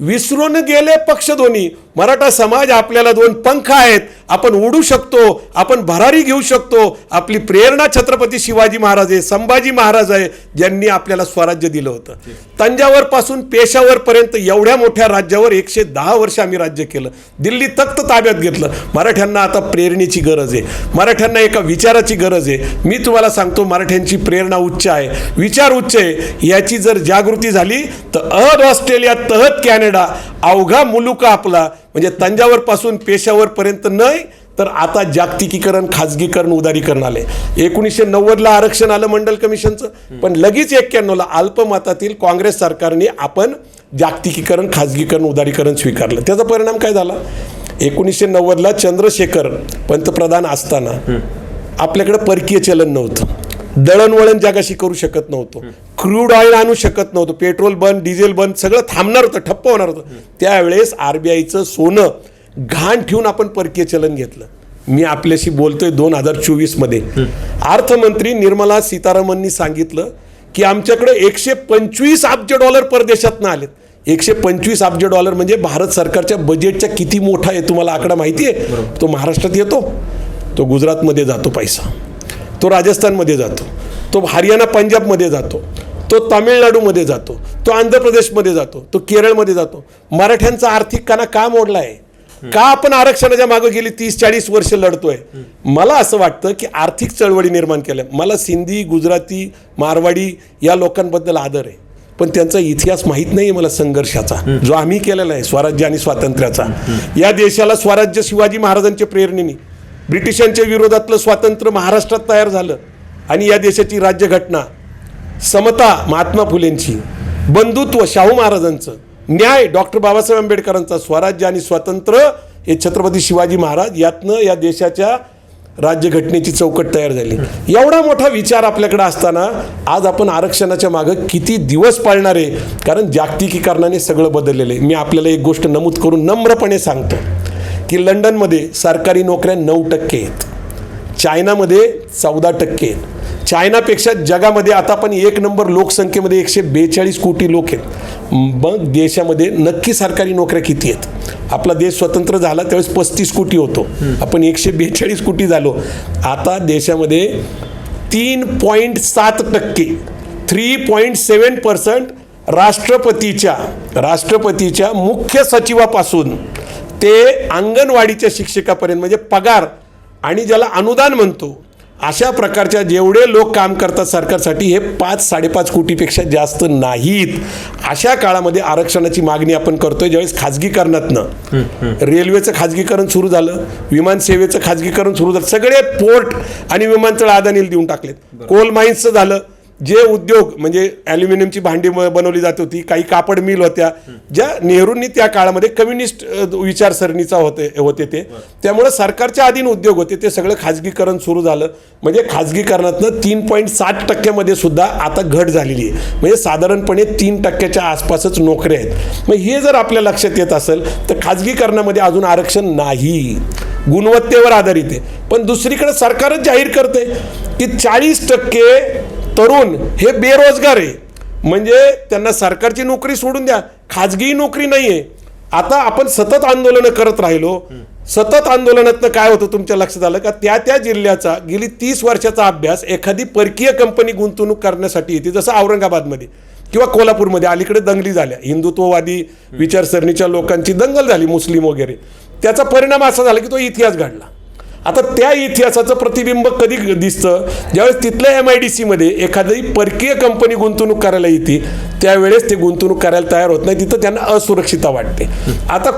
विसरून गेले पक्ष दोन्ही. मराठा समाज आपल्याला 2 पंख आहेत, आपण उडू शकतो, आपण भरारी घेऊ शकतो. आपली प्रेरणा छत्रपती शिवाजी महाराज आहे, संभाजी महाराज आहे, ज्यांनी आपल्याला स्वराज्य दिलं होतं. तंजावर पासून पेशावर पर्यंत एवढ्या मोठ्या राज्यावर 110 वर्ष आम्ही राज्य केलं, दिल्ली तख्त ताब्यात घेतलं. मराठ्यांना आता प्रेरणेची गरज आहे, मराठ्यांना एका विचाराची गरज आहे. मी तुम्हाला सांगतो, मराठ्यांची प्रेरणा उच्च आहे, विचार उच्च आहे. याची जर जागृती झाली तर ऑस्ट्रेलिया तहत कॅनडा अवघा मुलुक आपला, म्हणजे तंजावर पासून पेशावर पर्यंत नाही, तर आता जागतिकीकरण, खाजगीकरण, उदारीकरण आले. 1990ला आरक्षण आलं मंडल कमिशनचं, पण लगेच 91ला अल्पमतातील काँग्रेस सरकारने आपण जागतिकीकरण, खाजगीकरण, उदारीकरण स्वीकारलं. त्याचा परिणाम काय झाला? 1990ला चंद्रशेखर पंतप्रधान असताना आपल्याकडे परकीय चलन नव्हतं, दळणवळण जगाशी करू शकत नव्हतो, क्रूड ऑइल आणू शकत नव्हतं, पेट्रोल बंद, डिझेल बंद, सगळं थांबणार होतं, ठप्प होणार होतं. त्यावेळेस RBIचं सोनं घाण ठेवून आपण परकीय चलन घेतलं. मी आपल्याशी बोलतोय 2024मध्ये अर्थमंत्री निर्मला सीतारामननी सांगितलं की आमच्याकडे 125 अब्ज डॉलर परदेशातनं आलेत. 125 अब्ज डॉलर म्हणजे भारत सरकारच्या बजेटच्या किती मोठा आहे तुम्हाला आकडा माहिती आहे? तो महाराष्ट्रात येतो, तो गुजरातमध्ये जातो पैसा, तो राजस्थानमध्ये जातो, तो हरियाणा पंजाबमध्ये जातो, तो तामिळनाडूमध्ये जातो, तो आंध्र प्रदेशमध्ये जातो, तो केरळमध्ये जातो. मराठ्यांचा आर्थिक कणा का मोडला आहे? का आपण आरक्षणाच्या मागे गेली 30-40 वर्ष लढतोय? मला असं वाटतं की आर्थिक चळवळी निर्माण केल्या. मला सिंधी, गुजराती, मारवाडी या लोकांबद्दल आदर आहे, पण त्यांचा इतिहास माहीत नाही मला संघर्षाचा जो आम्ही केलेला आहे, स्वराज्य आणि स्वातंत्र्याचा. या देशाला स्वराज्य शिवाजी महाराजांच्या प्रेरणेने ब्रिटिशांच्या विरोधातलं स्वातंत्र्य महाराष्ट्रात तयार झालं आणि या देशाची राज्यघटना समता महात्मा फुलेंची, बंधुत्व शाहू महाराजांचं, न्याय डॉक्टर बाबासाहेब आंबेडकरांचा, स्वराज्य आणि स्वातंत्र्य हे छत्रपती शिवाजी महाराज, यातनं या देशाच्या राज्यघटनेची चौकट तयार झाली. एवढा मोठा विचार आपल्याकडे असताना आज आपण आरक्षणाच्या मागं किती दिवस पाळणार आहे? कारण जागतिकीकरणाने सगळं बदललेलं आहे. मी आपल्याला एक गोष्ट नमूद करून नम्रपणे सांगतो की लंडनमध्ये सरकारी नोकऱ्या 9% आहेत, चायनामध्ये 14% आहेत. चायनापेक्षा जगामध्ये आता पण 1 नंबर लोकसंख्येमध्ये 142 कोटी लोक आहेत. मग देशामध्ये नक्की सरकारी नोकऱ्या किती आहेत? आपला देश स्वतंत्र झाला त्यावेळेस 35 कोटी होतो, आपण 142 कोटी झालो. आता देशामध्ये 3.7%, 3.7% राष्ट्रपतीच्या मुख्य सचिवापासून ते अंगणवाडीच्या शिक्षकापर्यंत म्हणजे पगार आणि ज्याला अनुदान म्हणतो अशा प्रकारच्या जेवढे लोक काम करतात सरकारसाठी हे 5-5.5 कोटीपेक्षा जास्त नाहीत. अशा काळामध्ये आरक्षणाची मागणी आपण करतोय. ज्यावेळेस खाजगीकरणातनं रेल्वेचं खाजगीकरण सुरू झालं, विमान सेवेचं खाजगीकरण सुरू झालं, सगळे पोर्ट आणि विमानतळ अदानीला देऊन टाकलेत. कोल माइन्सचं झालं, जे उद्योग म्हणजे ॲल्युमिनियमची भांडी बनवली जात होती, काही कापड मिल होत्या, ज्या नेहरूंनी त्या काळामध्ये कम्युनिस्ट विचारसरणीचा होते ते, त्यामुळे सरकारच्या अधीन उद्योग होते, ते सगळं खाजगीकरण सुरू झालं. म्हणजे खाजगीकरणातनं 3.7% सुद्धा आता घट झालेली आहे. म्हणजे साधारणपणे 3% आसपासच नोकऱ्या आहेत. मग हे जर आपल्या लक्षात येत असेल तर खाजगीकरणामध्ये अजून आरक्षण नाही, गुणवत्तेवर आधारित आहे. पण दुसरीकडे सरकारच जाहीर करते की 40% तरुण हे बेरोजगार आहे, म्हणजे त्यांना सरकारची नोकरी सोडून द्या, खाजगी नोकरी नाही आहे. आता आपण सतत आंदोलनं करत राहिलो, सतत आंदोलनातनं काय होतं तुमच्या लक्षात आलं का? त्या जिल्ह्याचा गेली 30 वर्षाचा अभ्यास एखादी परकीय कंपनी गुंतवणूक करण्यासाठी येते, जसं औरंगाबादमध्ये किंवा कोल्हापूरमध्ये अलीकडे दंगली झाल्या, हिंदुत्ववादी विचारसरणीच्या लोकांची दंगल झाली, मुस्लिम वगैरे. त्याचा परिणाम असा झाला की तो इतिहास घडला. आता त्या इतिहासाचं प्रतिबिंब कधी दिसतं? ज्यावेळेस तिथल्या MIDCमध्ये एखादी परकीय कंपनी गुंतवणूक करायला येते त्यावेळेस ते गुंतवणूक करायला तयार होत नाही, तिथं त्यांना असुरक्षितता वाटते. आता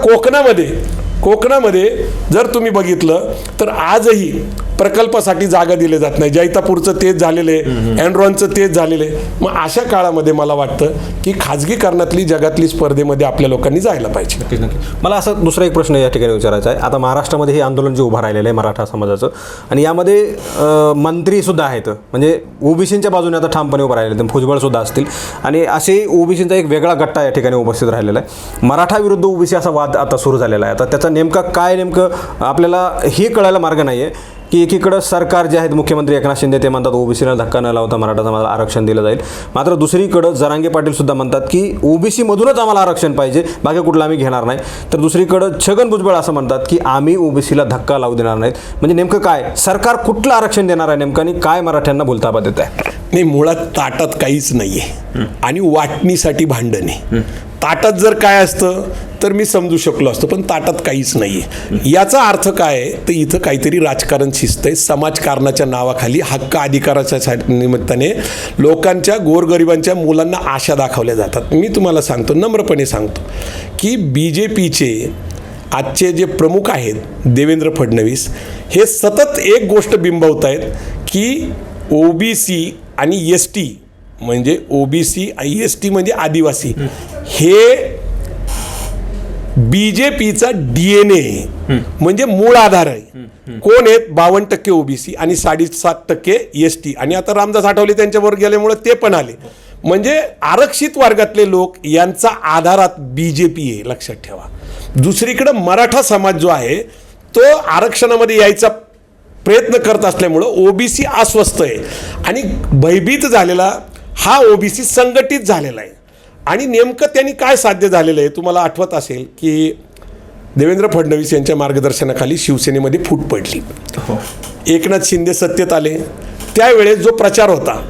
कोकणामध्ये जर तुम्ही बघितलं तर आजही प्रकल्पासाठी जागा दिले जात नाही. जैतापूरचं तेच झालेलं आहे, एनरॉनचं तेच झालेलं आहे. मग अशा काळामध्ये मला वाटतं की खाजगीकरणातली जगातली स्पर्धेमध्ये आपल्या लोकांनी जायला पाहिजे. मला असं दुसरा एक प्रश्न या ठिकाणी विचारायचा आहे. आता महाराष्ट्रामध्ये हे आंदोलन जे उभं राहिलेलं आहे मराठा समाजाचं, आणि यामध्ये मंत्रीसुद्धा आहेत, म्हणजे ओबीसींच्या बाजूने आता ठामपणे उभं राहिलेले, भुजबळसुद्धा असतील, आणि असे ओबीसींचा एक वेगळा गट्टा या ठिकाणी उपस्थित राहिलेला आहे. मराठा विरुद्ध ओबीसी असा वाद आता सुरू झालेला आहे. आता त्याचा नेमकं आपल्याला हे कळायला मार्ग नाही आहे की एकीकडं सरकार जे आहेत मुख्यमंत्री एकनाथ शिंदे ते म्हणतात ओबीसीला धक्का न लावता मराठा समाजाला आरक्षण दिलं जाईल, मात्र दुसरीकडं जरांगे पाटील सुद्धा म्हणतात की ओबीसीमधूनच आम्हाला आरक्षण पाहिजे, बाकी कुठलं आम्ही घेणार नाही. तर दुसरीकडं छगन भुजबळ असं म्हणतात की आम्ही ओबीसीला धक्का लावू देणार नाहीत. म्हणजे नेमकं काय सरकार कुठलं आरक्षण देणार आहे नेमकं, आणि काय मराठ्यांना बोलताबा देत आहे? नाही, मुळात ताटात काहीच नाही आहे आणि वाटणीसाठी भांडण आहे. ताटात जर काय असतं तर मी समजू शकलो असतो, पण ताटात काहीच नाही आहे. याचा अर्थ काय आहे तर इथं काहीतरी राजकारण शिजतंय. समाजकारणाच्या नावाखाली हक्क अधिकाराच्या निमित्ताने लोकांच्या गोरगरिबांच्या मुलांना आशा दाखवल्या जातात. मी तुम्हाला सांगतो, नम्रपणे सांगतो की BJPचे आजचे जे प्रमुख आहेत देवेंद्र फडणवीस, हे सतत एक गोष्ट बिंबवत आहेत की OBC आणि ST म्हणजे OBC ST म्हणजे आदिवासी, हे BJPचा DNA म्हणजे मूळ आधार आहे. कोण आहेत? 52% OBC आणि 7.5% ST, आणि आता रामदास आठवले त्यांच्याबरोबर गेल्यामुळे ते पण आले. म्हणजे आरक्षित वर्गातले लोक यांचा आधारात BJP आहे, लक्षात ठेवा. दुसरीकडे मराठा समाज जो आहे तो आरक्षणामध्ये यायचा प्रयत्न करत असल्यामुळं OBC अस्वस्थ आहे आणि भयभीत झालेला हा OBC संघटित झालेला आहे. आणि नेमकं त्यांनी काय साध्य झालेलं आहे? तुम्हाला आठवत असेल की देवेंद्र फडणवीस यांच्या मार्गदर्शनाखाली शिवसेनेमध्ये फूट पडली. एकनाथ शिंदे सत्तेत आले. त्यावेळेस जो प्रचार होता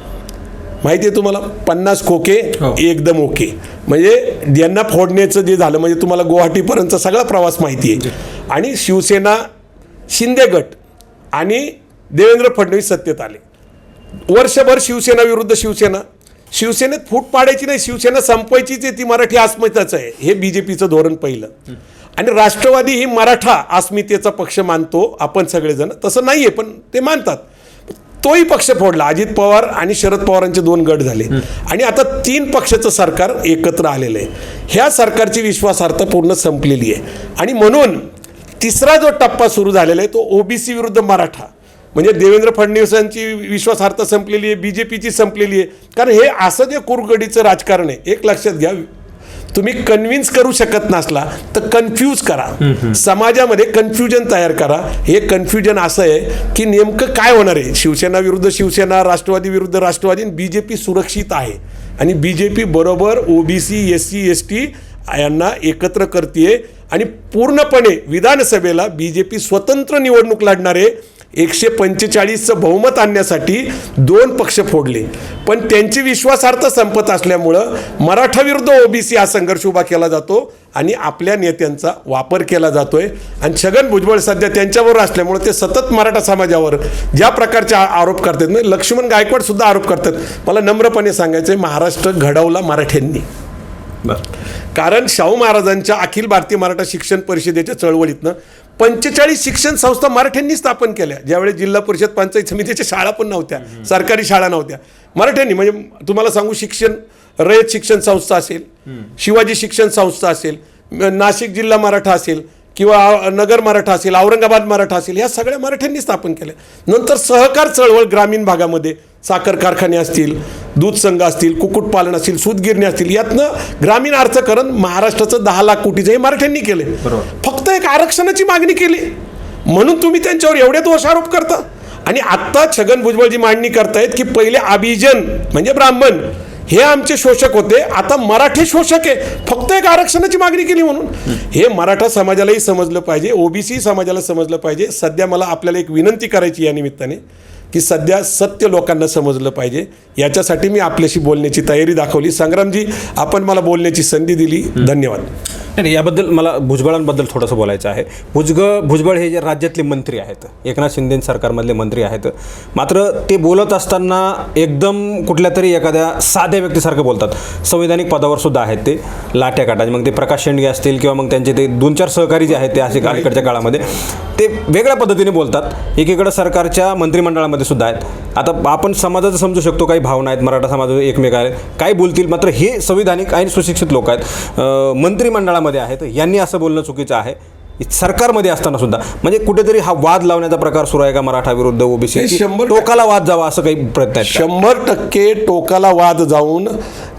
माहिती आहे तुम्हाला, 50 खोके एकदम ओके, म्हणजे यांना फोडण्याचं जे झालं, म्हणजे तुम्हाला गुवाहाटीपर्यंतचा सगळा प्रवास माहिती आहे. आणि शिवसेना, शिंदे गट आणि देवेंद्र फडणवीस सत्तेत आले. वर्षभर शिवसेना विरुद्ध शिवसेना. शिवसेनेत फूट पाडायची नाही, शिवसेना संपवायचीच आहे, ती मराठी अस्मिताच आहे, हे BJPचं धोरण पहिलं. आणि राष्ट्रवादी ही मराठा अस्मितेचा पक्ष मानतो आपण सगळेजण, तसं नाही आहे पण ते मानतात. तोही पक्ष फोडला. अजित पवार आणि शरद पवारांचे 2 गट झाले आणि आता 3 पक्षाचं सरकार एकत्र आलेलं आहे. ह्या सरकारची विश्वासार्हता पूर्ण संपलेली आहे. आणि म्हणून तिसरा जो टप्पा सुरू झालेला आहे तो OBC विरुद्ध मराठा, म्हणजे देवेंद्र फडणवीसांची विश्वासार्हता संपलेली आहे, BJPची संपलेली आहे. कारण हे असं जे कुरगडीचं राजकारण आहे, एक लक्षात घ्या, तुम्ही कन्व्हिन्स करू शकत नसला तर कन्फ्यूज करा, समाजामध्ये कन्फ्युजन तयार करा. हे कन्फ्युजन असं आहे की नेमकं काय होणार आहे. शिवसेना विरुद्ध शिवसेना, राष्ट्रवादी विरुद्ध राष्ट्रवादी, BJP सुरक्षित आहे आणि BJP बरोबर OBC SC ST यांना एकत्र करते. आणि पूर्णपणे विधानसभेला BJP स्वतंत्र निवडणूक लढणारे 145चं बहुमत आणण्यासाठी 2 पक्ष फोडले, पण त्यांची विश्वासार्हता संपत असल्यामुळं मराठा विरुद्ध OBC हा संघर्ष उभा केला जातो आणि आपल्या नेत्यांचा वापर केला जातोय. आणि छगन भुजबळ सध्या त्यांच्याबरोबर असल्यामुळे ते सतत मराठा समाजावर ज्या प्रकारचे आरोप करतात, म्हणजे लक्ष्मण गायकवाड सुद्धा आरोप करतात. मला नम्रपणे सांगायचं आहे, महाराष्ट्र घडवला मराठ्यांनी. कारण शाहू महाराजांच्या अखिल भारतीय मराठा शिक्षण परिषदेच्या चळवळीतनं 45 शिक्षण संस्था मराठ्यांनी स्थापन केल्या. ज्यावेळेस जिल्हा परिषद पंचायत समितीच्या शाळा पण नव्हत्या, सरकारी शाळा नव्हत्या, मराठ्यांनी. म्हणजे तुम्हाला सांगू, रयत शिक्षण संस्था असेल, शिवाजी शिक्षण संस्था असेल, नाशिक जिल्हा मराठा असेल किंवा नगर मराठा असेल, औरंगाबाद मराठा असेल, ह्या सगळ्या मराठ्यांनी स्थापन केल्या. नंतर सहकार चळवळ ग्रामीण भागामध्ये साखर कारखाने असतील, दूध संघ असतील, कुक्कुटपालन असतील, सूतगिरणी असतील, यातनं ग्रामीण अर्थकारण महाराष्ट्राचं 10 लाख कोटीचं हे मराठ्यांनी केले. फक्त एक आरक्षणाची मागणी केली म्हणून तुम्ही त्यांच्यावर एवढे दोषारोप करता. आणि आत्ता छगन भुजबळजी मांडणी करतायत की पहिले अभिजन म्हणजे ब्राह्मण हे आमचे शोषक होते, आता मराठी शोषक आहे, फक्त एक आरक्षणाची मागणी केली म्हणून. हे मराठा समाजालाही समजलं पाहिजे, OBC समाजाला समजलं पाहिजे. सध्या मला आपल्याला एक विनंती करायची या निमित्ताने की सध्या सत्य लोकांना समजलं पाहिजे, याच्यासाठी मी आपल्याशी बोलण्याची तयारी दाखवली. संग्रामजी, आपण मला बोलण्याची संधी दिली, धन्यवाद. नाही, याबद्दल मला भुजबळांबद्दल थोडंसं बोलायचं आहे. भुजबळ हे जे राज्यातले मंत्री आहेत, एकनाथ शिंदे सरकारमधले मंत्री आहेत, मात्र ते बोलत असताना एकदम कुठल्या तरी एखाद्या साध्या व्यक्तीसारखं बोलतात. संवैधानिक पदावर सुद्धा आहेत ते, लाट्या काटाचे. मग ते प्रकाश शेंडगे असतील किंवा मग त्यांचे ते 2-4 सहकारी जे आहेत ते असे अलीकडच्या काळामध्ये ते वेगळ्या पद्धतीने बोलतात. एकीकडं सरकारच्या मंत्रिमंडळामध्ये सुद्धा आहेत. आता आपण समाजाचं समजू शकतो, काही भावना आहेत, मराठा समाज एकमेक आहेत, काय बोलतील, मात्र हे संविधानिक आणि सुशिक्षित लोक आहेत, मंत्रिमंडळामध्ये आहेत, यांनी असं बोलणं चुकीचं आहे. सरकारमध्ये असताना सुद्धा म्हणजे कुठेतरी हा वाद लावण्याचा प्रकार सुरू आहे का मराठा विरुद्ध OBC? 100% टोकाला वाद जावा असं काही प्रयत्न आहेत? 100% टोकाला वाद जाऊन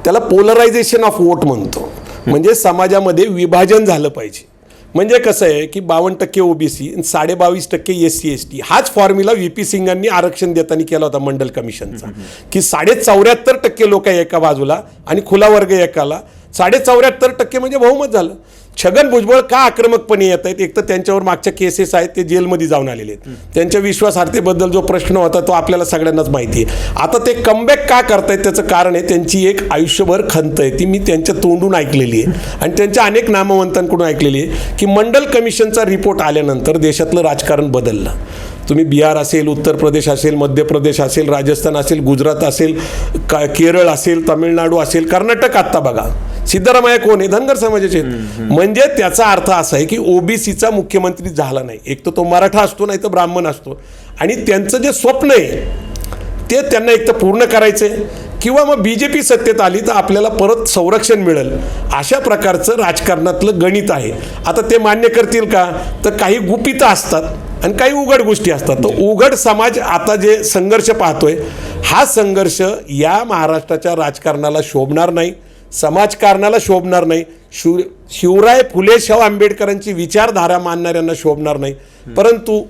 त्याला पोलरायझेशन ऑफ वोट म्हणतो. म्हणजे समाजामध्ये विभाजन झालं पाहिजे. म्हणजे कसं आहे की 52% OBC आणि 22.5% SC ST हाच फॉर्म्युला VP सिंगांनी आरक्षण देताना केला होता मंडल कमिशनचा, की 74.5% लोक एका बाजूला आणि खुला वर्ग एकाला. 74.5% म्हणजे बहुमत झालं. छगन भुजबळ का आक्रमकपणे येत आहेत? एक तर त्यांच्यावर मागच्या केसेस आहेत, ते जेलमध्ये जाऊन आलेले आहेत. त्यांच्या विश्वासार्हतेबद्दल जो प्रश्न होता तो आपल्याला सगळ्यांनाच माहिती आहे. आता ते कमबॅक का करतायत त्याचं कारण आहे त्यांची एक आयुष्यभर खंत आहे, ती मी त्यांच्या तोंडून ऐकलेली आहे आणि त्यांच्या अनेक नामवंतांकडून ऐकलेली आहे की मंडल कमिशनचा रिपोर्ट आल्यानंतर देशातलं राजकारण बदललं. तुम्ही बिहार असेल, उत्तर प्रदेश असेल, मध्य प्रदेश असेल, राजस्थान असेल, गुजरात असेल, केरळ असेल, तामिळनाडू असेल, कर्नाटक. आत्ता बघा सिद्धरामय्या कोण आहे? धनगर समाजाचे आहेत. म्हणजे त्याचा अर्थ असा आहे की OBCचा मुख्यमंत्री झाला नाही. एक तर तो मराठा असतो, नाही तर ब्राह्मण असतो. आणि त्यांचं जे स्वप्न आहे ते त्यांना एक तर पूर्ण करायचं आहे किंवा मग BJP सत्तेत आली तर आपल्याला परत संरक्षण मिळेल, अशा प्रकारचं राजकारणातलं गणित आहे. आता ते मान्य करतील का? तर काही गुपितं असतात आणि काही उघड गोष्टी असतात. तर उघड समाज आता जे संघर्ष पाहतोय, हा संघर्ष या महाराष्ट्राच्या राजकारणाला शोभणार नाही, समाजकारणाला शोभणार नाही, शिवराय फुले शाहू आंबेडकरांची विचारधारा मानणाऱ्यांना शोभणार नाही. परंतु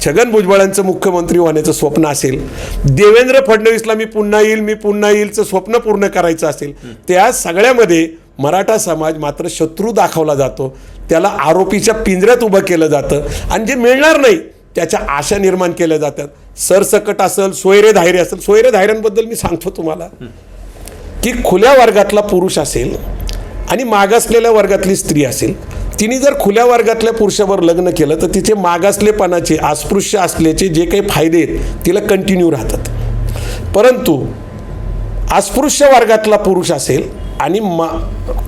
छगन भुजबळांचं मुख्यमंत्री होण्याचं स्वप्न असेल, देवेंद्र फडणवीसला मी पुन्हा येईलचं स्वप्न पूर्ण करायचं असेल, त्या सगळ्यामध्ये मराठा समाज मात्र शत्रू दाखवला जातो, त्याला आरोपीच्या पिंजऱ्यात उभं केलं जातं आणि जे मिळणार नाही त्याच्या आशा निर्माण केल्या जातात. सरसकट असेल, सोयरे धायरे असेल. सोयरे धायऱ्यांबद्दल मी सांगतो तुम्हाला की खुल्या वर्गातला पुरुष असेल आणि मागासलेल्या वर्गातली स्त्री असेल, तिने जर खुल्या वर्गातल्या पुरुषावर लग्न केलं तर तिचे मागासलेपणाचे, अस्पृश्य असल्याचे जे काही फायदे आहेत तिला कंटिन्यू राहतात. परंतु अस्पृश्य वर्गातला पुरुष असेल आणि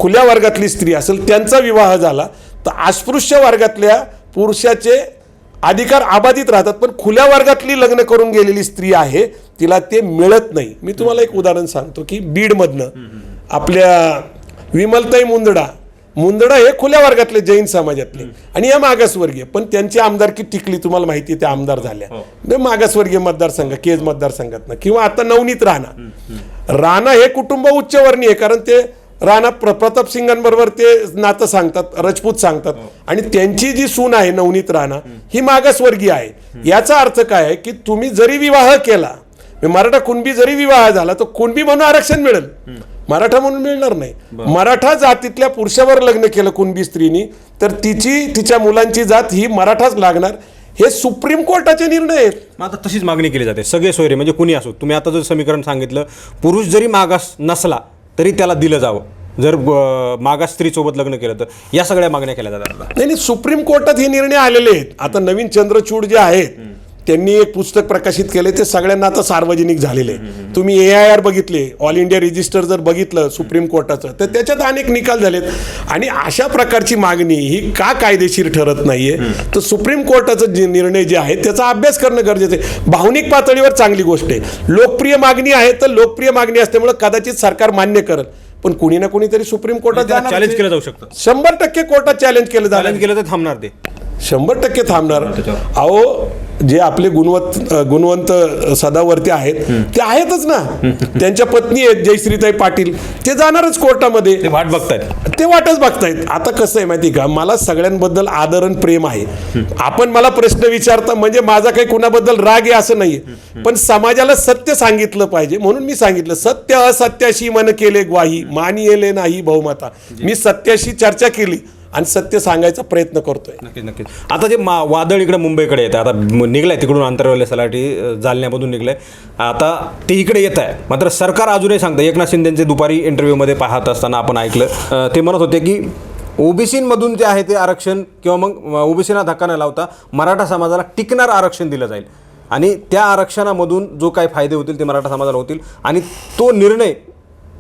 खुल्या वर्गातली स्त्री असेल, त्यांचा विवाह झाला तर अस्पृश्य वर्गातल्या पुरुषाचे अधिकार अबाधित राहतात, पण खुल्या वर्गातली लग्न करून गेलेली स्त्री आहे तिला ते मिळत नाही. मी तुम्हाला एक उदाहरण सांगतो की बीडमधनं आपल्या विमलताई मुंदडा हे खुल्या वर्गातले जैन समाजातले आणि या मागासवर्गीय, पण त्यांची आमदारकी टिकली. तुम्हाला माहिती आहे त्या आमदार झाल्या मागासवर्गीय मतदारसंघ, केज मतदारसंघातनं. किंवा आता नवनीत राणा हे कुटुंब उच्चवर्णीय आहे, कारण ते राणा प्रताप सिंगांबरोबर ते नातं सांगतात, राजपूत सांगतात, आणि त्यांची जी सून आहे नवनीत राणा ही मागासवर्गीय आहे. याचा अर्थ काय आहे की तुम्ही जरी विवाह केला, मराठा कुणबी जरी विवाह झाला तर कुणबी म्हणून आरक्षण मिळेल, मराठा म्हणून मिळणार नाही. मराठा जातीतल्या पुरुषावर लग्न केलं कुणबी स्त्रीनी तर तिच्या मुलांची जात ही मराठाच लागणार. हे सुप्रीम कोर्टाचे निर्णय आहेत. आता तशीच मागणी केली जाते. सगळे सोयरे म्हणजे कुणी असो, तुम्ही आता जर समीकरण सांगितलं, पुरुष जरी मागास नसला तरी त्याला दिलं जावं, जर मागास स्त्रीसोबत लग्न केलं तर, या सगळ्या मागण्या केल्या जातात. नाही, सुप्रीम कोर्टात हे निर्णय आलेले आहेत. आता नवीन चंद्रचूड जे आहेत त्यांनी एक पुस्तक प्रकाशित केले, ते सगळ्यांना आता सार्वजनिक झालेले. तुम्ही AIR बघितले, ऑल इंडिया रजिस्टर जर बघितलं सुप्रीम कोर्टाचं, तर त्याच्यात अनेक निकाल झालेत. आणि अशा प्रकारची मागणी ही का कायदेशीर ठरत नाहीये, तर सुप्रीम कोर्टाचा जे निर्णय जे आहे त्याचा अभ्यास करणं गरजेचं आहे. भावनिक पातळीवर चांगली गोष्ट आहे, लोकप्रिय मागणी आहे तर लोकप्रिय मागणी असल्यामुळे कदाचित सरकार मान्य करेल, पण कुणी ना कुणीतरी सुप्रीम कोर्टात चॅलेंज केलं जाऊ शकतं. 100% कोर्टात चॅलेंज केलं तर थांबणार ते, 100% थांबणार. अहो, जे आपले गुणवंत सदावर्ती आहेत ते आहेतच ना, त्यांच्या पत्नी आहेत जयश्रीताई पाटील, ते जाणारच कोर्टामध्ये, ते वाटच बघतायत. आता कसं आहे माहिती का, मला सगळ्यांबद्दल आदर आणि प्रेम आहे. आपण मला प्रश्न विचारता म्हणजे माझा काही कुणाबद्दल राग आहे असं नाहीये, पण समाजाला सत्य सांगितलं पाहिजे म्हणून मी सांगितलं. सत्य असत्याशी मन केले ग्वाही, मानियेले नाही बहुमता. मी सत्याशी चर्चा केली आणि सत्य सांगायचा प्रयत्न करतोय. नक्कीच. आता जे वादळ इकडे मुंबईकडे येतं, आता निघलंय तिकडून आंतरवल्यासाठी जालन्यामधून निघलंय, आता ते इकडे येत आहे. मात्र सरकार अजूनही सांगतं. एकनाथ शिंदेचे दुपारी इंटरव्ह्यूमध्ये पाहत असताना आपण ऐकलं, ते म्हणत होते की ओबीसीमधून जे आहे ते आरक्षण किंवा मग ओबीसीना धक्का न लावता मराठा समाजाला टिकणार आरक्षण दिलं जाईल आणि त्या आरक्षणामधून जो काही फायदे होतील ते मराठा समाजाला होतील आणि तो निर्णय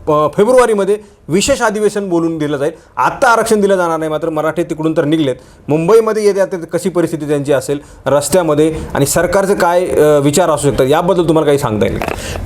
फेब्रुवारीमध्ये विशेष अधिवेशन बोलून दिलं जाईल. आत्ता आरक्षण दिलं जाणार नाही. मात्र मराठी तिकडून तर निघलेत. मुंबईमध्ये येते कशी परिस्थिती त्यांची असेल रस्त्यामध्ये आणि सरकारचे काय विचार असू शकतात याबद्दल तुम्हाला काही सांगता येईल?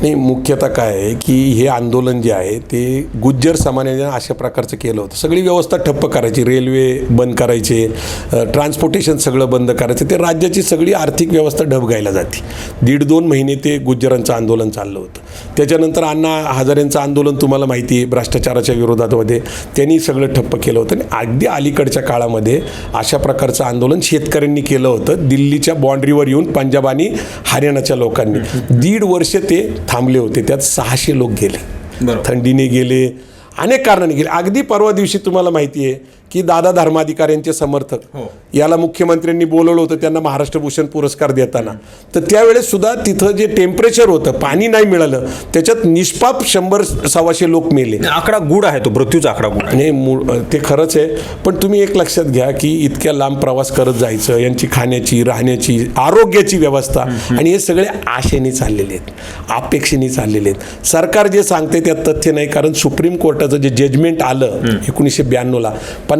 नाही, मुख्यतः काय आहे की हे आंदोलन जे आहे ते गुज्जर समाजाने अशा प्रकारचं केलं होतं. सगळी व्यवस्था ठप्प करायची, रेल्वे बंद करायचे, ट्रान्सपोर्टेशन सगळं बंद करायचं, ते राज्याची सगळी आर्थिक व्यवस्था ढबघायला जाते. 1.5-2 महिने ते गुज्जरांचं आंदोलन चाललं होतं. त्याच्यानंतर अण्णा हजारेंचं आंदोलन तुम्हाला माहिती आहे, भ्रष्टाचाराच्या विरोधामध्ये त्यांनी सगळं ठप्प केलं होतं. आणि अगदी अलीकडच्या काळामध्ये अशा प्रकारचं आंदोलन शेतकऱ्यांनी केलं होतं. दिल्लीच्या बाँड्रीवर येऊन पंजाब आणि हरियाणाच्या लोकांनी 1.5 वर्ष ते थांबले होते. त्यात 600 लोक गेले, थंडीने गेले, अनेक कारणाने गेले. अगदी परवा दिवशी तुम्हाला माहिती आहे की दादा धर्माधिकाऱ्यांचे समर्थक याला मुख्यमंत्र्यांनी बोलवलं होतं त्यांना महाराष्ट्र भूषण पुरस्कार देताना. तर त्यावेळेस सुद्धा तिथं जे टेम्परेचर होतं, पाणी नाही मिळालं, त्याच्यात निष्पाप 100-125 लोक मेले. आकडा गूढ आहे, तो मृत्यूचा आकडा गूढ आहे. नाही, ते खरंच आहे. पण तुम्ही एक लक्षात घ्या की इतक्या लांब प्रवास करत जायचं, यांची खाण्याची, राहण्याची, आरोग्याची व्यवस्था, आणि हे सगळे आशेने चाललेले आहेत, अपेक्षेने चाललेले आहेत. सरकार जे सांगते त्यात तथ्य नाही. कारण सुप्रीम कोर्टाचं जे जजमेंट आलं 1992ला,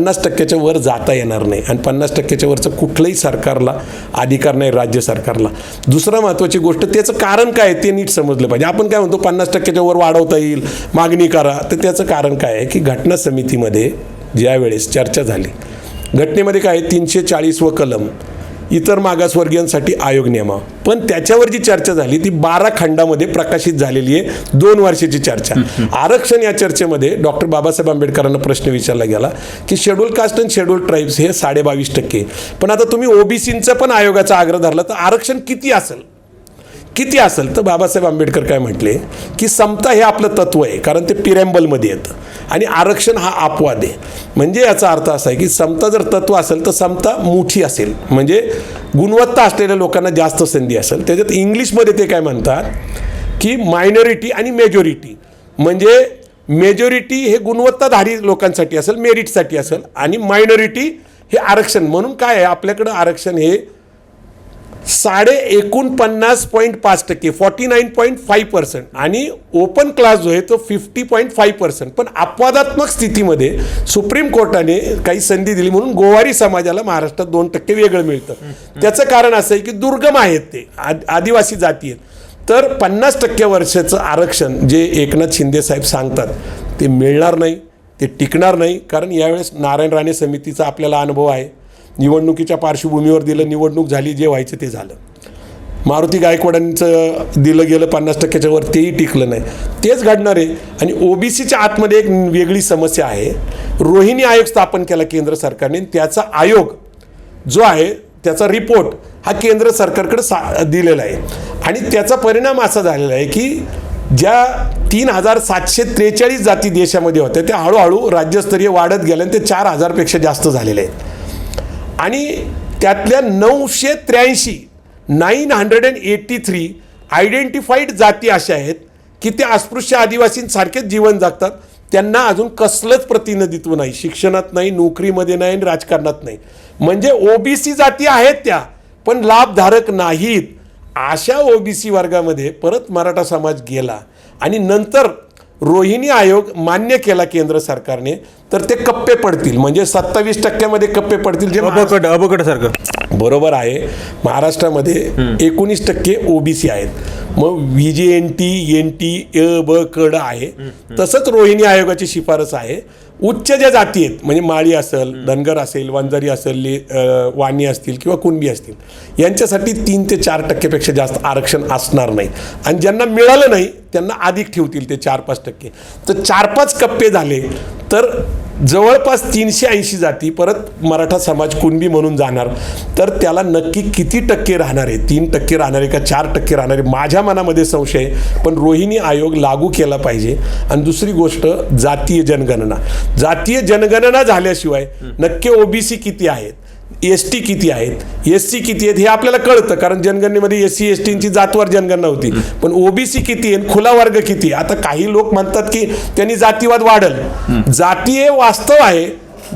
50% वर जाता येणार नाही आणि 50% वरचं कुठलंही सरकारला अधिकार नाही, राज्य सरकारला. दुसरं महत्त्वाची गोष्ट, त्याचं कारण काय आहे ते नीट समजलं पाहिजे. आपण काय म्हणतो 50% वर वाढवता येईल, मागणी करा, तर त्याचं कारण काय आहे की घटना समितीमध्ये ज्या वेळेस चर्चा झाली, घटनेमध्ये काय 340 कलम इतर मागासवर्गीयांसाठी आयोग नेमा, पण त्याच्यावर जी चर्चा झाली ती 12 खंडामध्ये प्रकाशित झालेली आहे, 2 वर्षाची चर्चा. आरक्षण या चर्चेमध्ये डॉक्टर बाबासाहेब आंबेडकरांना प्रश्न विचारला गेला की शेड्यूल कास्ट आणि शेड्यूल ट्राईब्स हे 22.5%, पण आता तुम्ही ओबीसींचा पण आयोगाचा आग्रह धरला तर आरक्षण किती असेल? तर बाबासाहेब आंबेडकर काय म्हटले की समता हे आपलं तत्व आहे, कारण ते पिरॅम्बलमध्ये येतं आणि आरक्षण हा अपवाद आहे. म्हणजे याचा अर्थ असा आहे की समता जर तत्व असेल तर समता मोठी असेल, म्हणजे गुणवत्ता असलेल्या लोकांना जास्त संधी असेल. त्याच्यात इंग्लिशमध्ये ते काय म्हणतात की मायनॉरिटी आणि मेजॉरिटी, म्हणजे मेजॉरिटी हे गुणवत्ताधारी लोकांसाठी असेल, मेरिटसाठी असेल, आणि मायनॉरिटी हे आरक्षण. म्हणून काय आहे, आपल्याकडं आरक्षण हे 49.5%, 49.5%, आणि ओपन क्लास जो आहे तो 50.5%. पण अपवादात्मक स्थितीमध्ये सुप्रीम कोर्टाने काही संधी दिली म्हणून गोवारी समाजाला महाराष्ट्रात 2% वेगळं मिळतं. त्याचं कारण असं आहे की दुर्गम आहेत, ते आदिवासी जाती आहेत. तर 50% वर्षाचं आरक्षण जे एकनाथ शिंदे साहेब सांगतात ते मिळणार नाही, ते टिकणार नाही. कारण यावेळेस नारायण राणे समितीचा आपल्याला अनुभव आहे. निवडणुकीच्या पार्श्वभूमीवर दिलं, निवडणूक झाली, जे व्हायचं ते झालं. मारुती गायकवाडांचं दिलं गेलं 50%च्या वर, तेही टिकलं नाही. तेच घडणार आहे. आणि ओबीसीच्या आतमध्ये एक वेगळी समस्या आहे. रोहिणी आयोग स्थापन केला केंद्र सरकारने, त्याचा आयोग जो आहे त्याचा रिपोर्ट हा केंद्र सरकारकडे दिलेला आहे, आणि त्याचा परिणाम असा झालेला आहे की ज्या 3,743 जाती देशामध्ये होत्या त्या हळूहळू राज्यस्तरीय वाढत गेल्या आणि ते 4,000पेक्षा जास्त झालेले आहेत. आणि त्यातल्या 983 आयडेंटिफाईड जाती अशा आहेत की ते अस्पृश्य आदिवासींसारखेच जीवन जगतात. त्यांना अजून कसलंच प्रतिनिधित्व नाही, शिक्षणात नाही, नोकरीमध्ये नाही, राजकारणात नाही. म्हणजे ओबीसी जाती आहेत त्या, पण लाभधारक नाहीत. अशा ओबीसी वर्गामध्ये परत मराठा समाज गेला आणि नंतर रोहिणी आयोग मान्य केला केंद्र सरकारने, तर ते कप्पे पडतील. म्हणजे 27% कप्पे पडतील, जे अबकटसारखं. बरोबर आहे. महाराष्ट्रामध्ये 19% ओबीसी आहेत. मग VJNT, NT, ब कड आहे. तसंच रोहिणी आयोगाची शिफारस आहे, उच्च ज्या जाती आहेत, म्हणजे माळी असेल, धनगर असेल, वंजारी असेल, वाणी असतील किंवा कुणबी असतील, यांच्यासाठी 3 ते 4% जास्त आरक्षण असणार नाही. आणि ज्यांना मिळालं नाही त्यांना अधिक ठेवतील ते 4-5%. तर 4-5 कप्पे झाले तर जवळपास 380 जाती परत मराठा समाज कुणबी म्हणून जाणार. तर त्याला नक्की किती टक्के राहणार आहे, 3% राहणार आहे का 4% राहणार आहे, माझ्या मनामध्ये संशय आहे. पण रोहिणी आयोग लागू केला पाहिजे. आणि दुसरी गोष्ट, जातीय जनगणना झाल्याशिवाय नक्की ओबीसी किती आहेत, ST किती आहेत, SC किती आहेत हे आपल्याला कळतं, कारण जनगणनेमध्ये SC STची जातवार जनगणना होती. पण ओबीसी किती आहे, खुला वर्ग किती आहे. आता काही लोक म्हणतात की त्यांनी जातीवाद वाढल. जाती हे वास्तव आहे,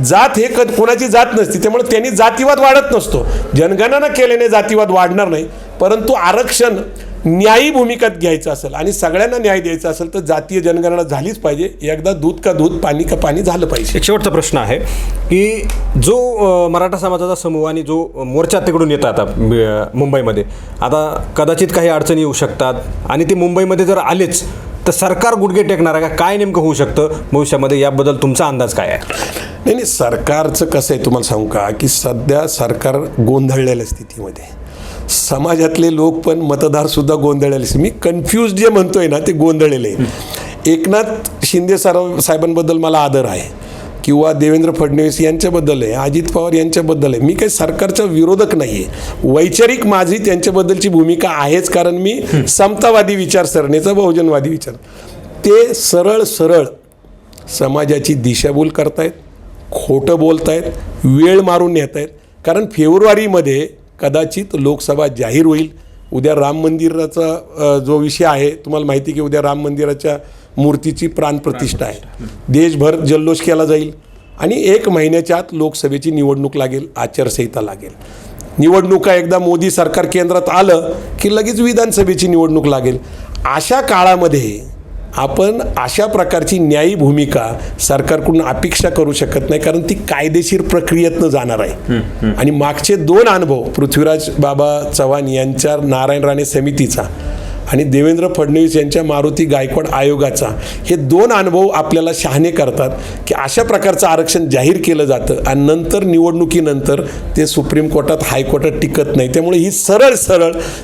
जात हे कोणाची जात नसते, त्यामुळे त्यांनी जातीवाद वाढत नसतो. जनगणना केल्याने जातीवाद वाढणार नाही. परंतु आरक्षण न्यायी भूमिकात घ्यायचं असेल आणि सगळ्यांना न्याय द्यायचा असेल तर जातीय जनगणना झालीच पाहिजे. एकदा दूध का दूध, पाणी का पाणी झालं पाहिजे. एक शेवटचा प्रश्न आहे की जो मराठा समाजाचा समूह आणि जो मोर्चा तिकडून येतात आता मुंबईमध्ये, आता कदाचित काही अडचणी येऊ शकतात आणि ते मुंबईमध्ये जर आलेच तर सरकार गुडघे टेकणार आहे का? काय नेमकं होऊ शकतं भविष्यामध्ये, याबद्दल तुमचा अंदाज काय आहे? नाही, सरकारचं कसं आहे तुम्हाला सांगू का, की सध्या सरकार गोंधळलेल्या स्थितीमध्ये, समाजातले लोक पण मतदारसुद्धा गोंधळलेले. मी कन्फ्यूज जे म्हणतोय ना ते गोंधळलेले. एकनाथ शिंदे साहेबांबद्दल मला आदर आहे, किंवा देवेंद्र फडणवीस यांच्याबद्दल आहे, अजित पवार यांच्याबद्दल आहे. मी काही सरकारचा विरोधक नाही आहे. वैचारिक माझी त्यांच्याबद्दलची भूमिका आहेच, कारण मी समतावादी विचारसरणीचा, बहुजनवादी विचार. ते सरळ समाजाची दिशाभूल करतायत, खोटं बोलतायत, वेळ मारून नेत आहेत. कारण फेब्रुवारीमध्ये कदाचित लोकसभा जाहीर होईल. उद्या राम मंदिराचा जो विषय आहे तुम्हाला माहिती की उद्या राम मंदिराच्या मूर्तीची प्राणप्रतिष्ठा आहे. देशभर जल्लोष केला जाईल आणि 1 महिन्याच्या आत लोकसभेची निवडणूक लागेल, आचारसंहिता लागेल. निवडणुका एकदा मोदी सरकार केंद्रात आलं की लगेच विधानसभेची निवडणूक लागेल. अशा काळामध्ये आपण अशा प्रकारची न्यायी भूमिका सरकारकडून अपेक्षा करू शकत नाही, कारण ती कायदेशीर प्रक्रियेतनं जाणार आहे. आणि मागचे 2 अनुभव पृथ्वीराज बाबा चव्हाण यांच्या नारायण राणे समितीचा आणि देवेंद्र फडणवीस यांच्या मारुती गायकवाड आयोगाचा, हे 2 अनुभव आपल्याला शहाणे करतात की अशा प्रकारचं आरक्षण जाहीर केलं जातं आणि नंतर निवडणुकीनंतर ते सुप्रीम कोर्टात हायकोर्टात टिकत नाही. त्यामुळे ही सरळ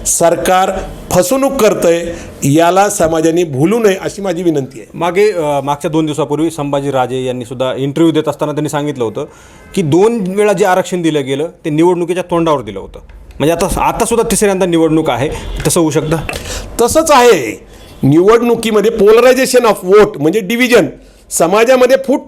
सरकार फसवणूक करतंय, याला समाजाने भुलू नये अशी माझी विनंती आहे. मागच्या 2 दिवसापूर्वी संभाजी राजे यांनी सुद्धा इंटरव्ह्यू देत असताना त्यांनी सांगितलं होतं की 2 वेळा जे आरक्षण दिलं गेलं ते निवडणुकीच्या तोंडावर दिलं होतं. म्हणजे आता सुद्धा तिसऱ्यांदा निवडणूक आहे, तसं होऊ शकतं. तसंच आहे. निवडणुकीमध्ये पोलरायझेशन ऑफ वोट म्हणजे डिव्हिजन, समाजामध्ये फूट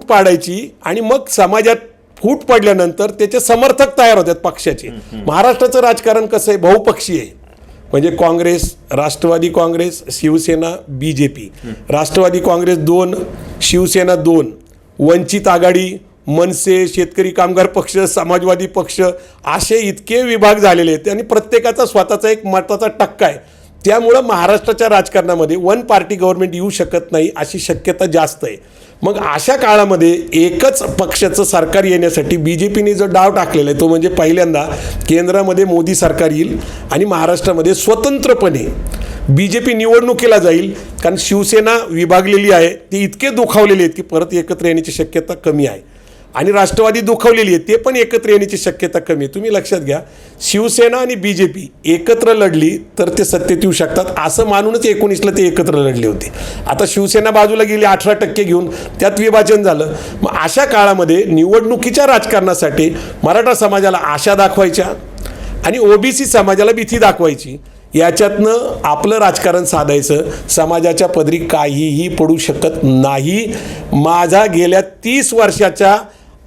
पाडायची आणि मग समाजात फूट पडल्यानंतर त्याचे समर्थक तयार होतात पक्षाचे. महाराष्ट्राचं राजकारण कसं आहे? बहुपक्षीय आहे. म्हणजे काँग्रेस, राष्ट्रवादी काँग्रेस, शिवसेना, BJP. राष्ट्रवादी काँग्रेस 2, शिवसेना 2, वंचित आघाडी, मनसे, शेतकरी कामगार पक्ष, समाजवादी पक्ष, असे इतके विभाग झालेले आहेत आणि प्रत्येकाचा स्वतःचा एक मताचा टक्का आहे. त्यामुळं महाराष्ट्राच्या राजकारणामध्ये 1 पार्टी गव्हर्नमेंट येऊ शकत नाही अशी शक्यता जास्त आहे. मग अशा काळामध्ये एकच पक्षाचं सरकार येण्यासाठी BJPने जो डाव टाकलेला आहे तो म्हणजे पहिल्यांदा केंद्रामध्ये मोदी सरकार येईल आणि महाराष्ट्रामध्ये स्वतंत्रपणे BJP निवडणुकीला जाईल, कारण शिवसेना विभागलेली आहे, ती इतके दुखावलेले आहेत की परत एकत्र येण्याची शक्यता कमी आहे. आणि राष्ट्रवादी दुखावलेली आहे, ते पण एकत्र येण्याची शक्यता कमी आहे. तुम्ही लक्षात घ्या, शिवसेना आणि BJP एकत्र लढली तर ते सत्तेत येऊ शकतात असं मानूनच 19ला ते एकत्र लढले होते. आता शिवसेना बाजूला गेली 18% घेऊन, त्यात विभाजन झालं. मग अशा काळामध्ये निवडणुकीच्या राजकारणासाठी मराठा समाजाला आशा दाखवायच्या आणि OBC समाजाला भीती दाखवायची, याच्यातनं आपलं राजकारण साधायचं. समाजाच्या पदरी काहीही पडू शकत नाही. माझा गेल्या 30 वर्षाच्या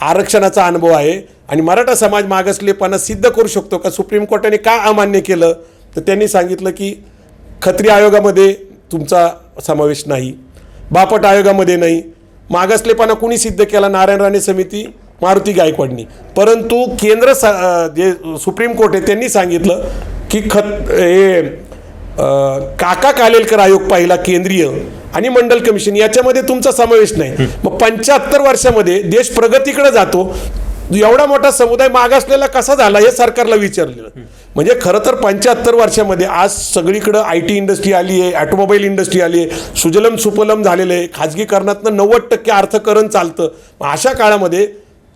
आरक्षणाचा अनुभव आहे आणि मराठा समाज मागासलेपणा सिद्ध करू शकतो का? सुप्रीम कोर्टाने का अमान्य केलं? तर त्यांनी सांगितलं की खत्री आयोगामध्ये तुमचा समावेश नाही, बापट आयोगामध्ये नाही. मागासलेपणा कुणी सिद्ध केला? नारायण राणे समिती, मारुती गायकवाडनी. परंतु जे सुप्रीम कोर्ट आहे त्यांनी सांगितलं की काका कालेलकर आयोग पाहिला केंद्रीय आणि मंडल कमिशन, याच्यामध्ये तुमचा समावेश नाही. मग 75 वर्षामध्ये देश प्रगतीकडे जातो, एवढा मोठा समुदाय मागासलेला कसा झाला हे सरकारला विचारलेलं. म्हणजे खरं तर 75 वर्षामध्ये आज सगळीकडं IT इंडस्ट्री आली आहे, ऑटोमोबाईल इंडस्ट्री आली आहे, सुजलम सुफलम झालेलं आहे, खाजगीकरणातनं 90% अर्थकरण चालतं. अशा काळामध्ये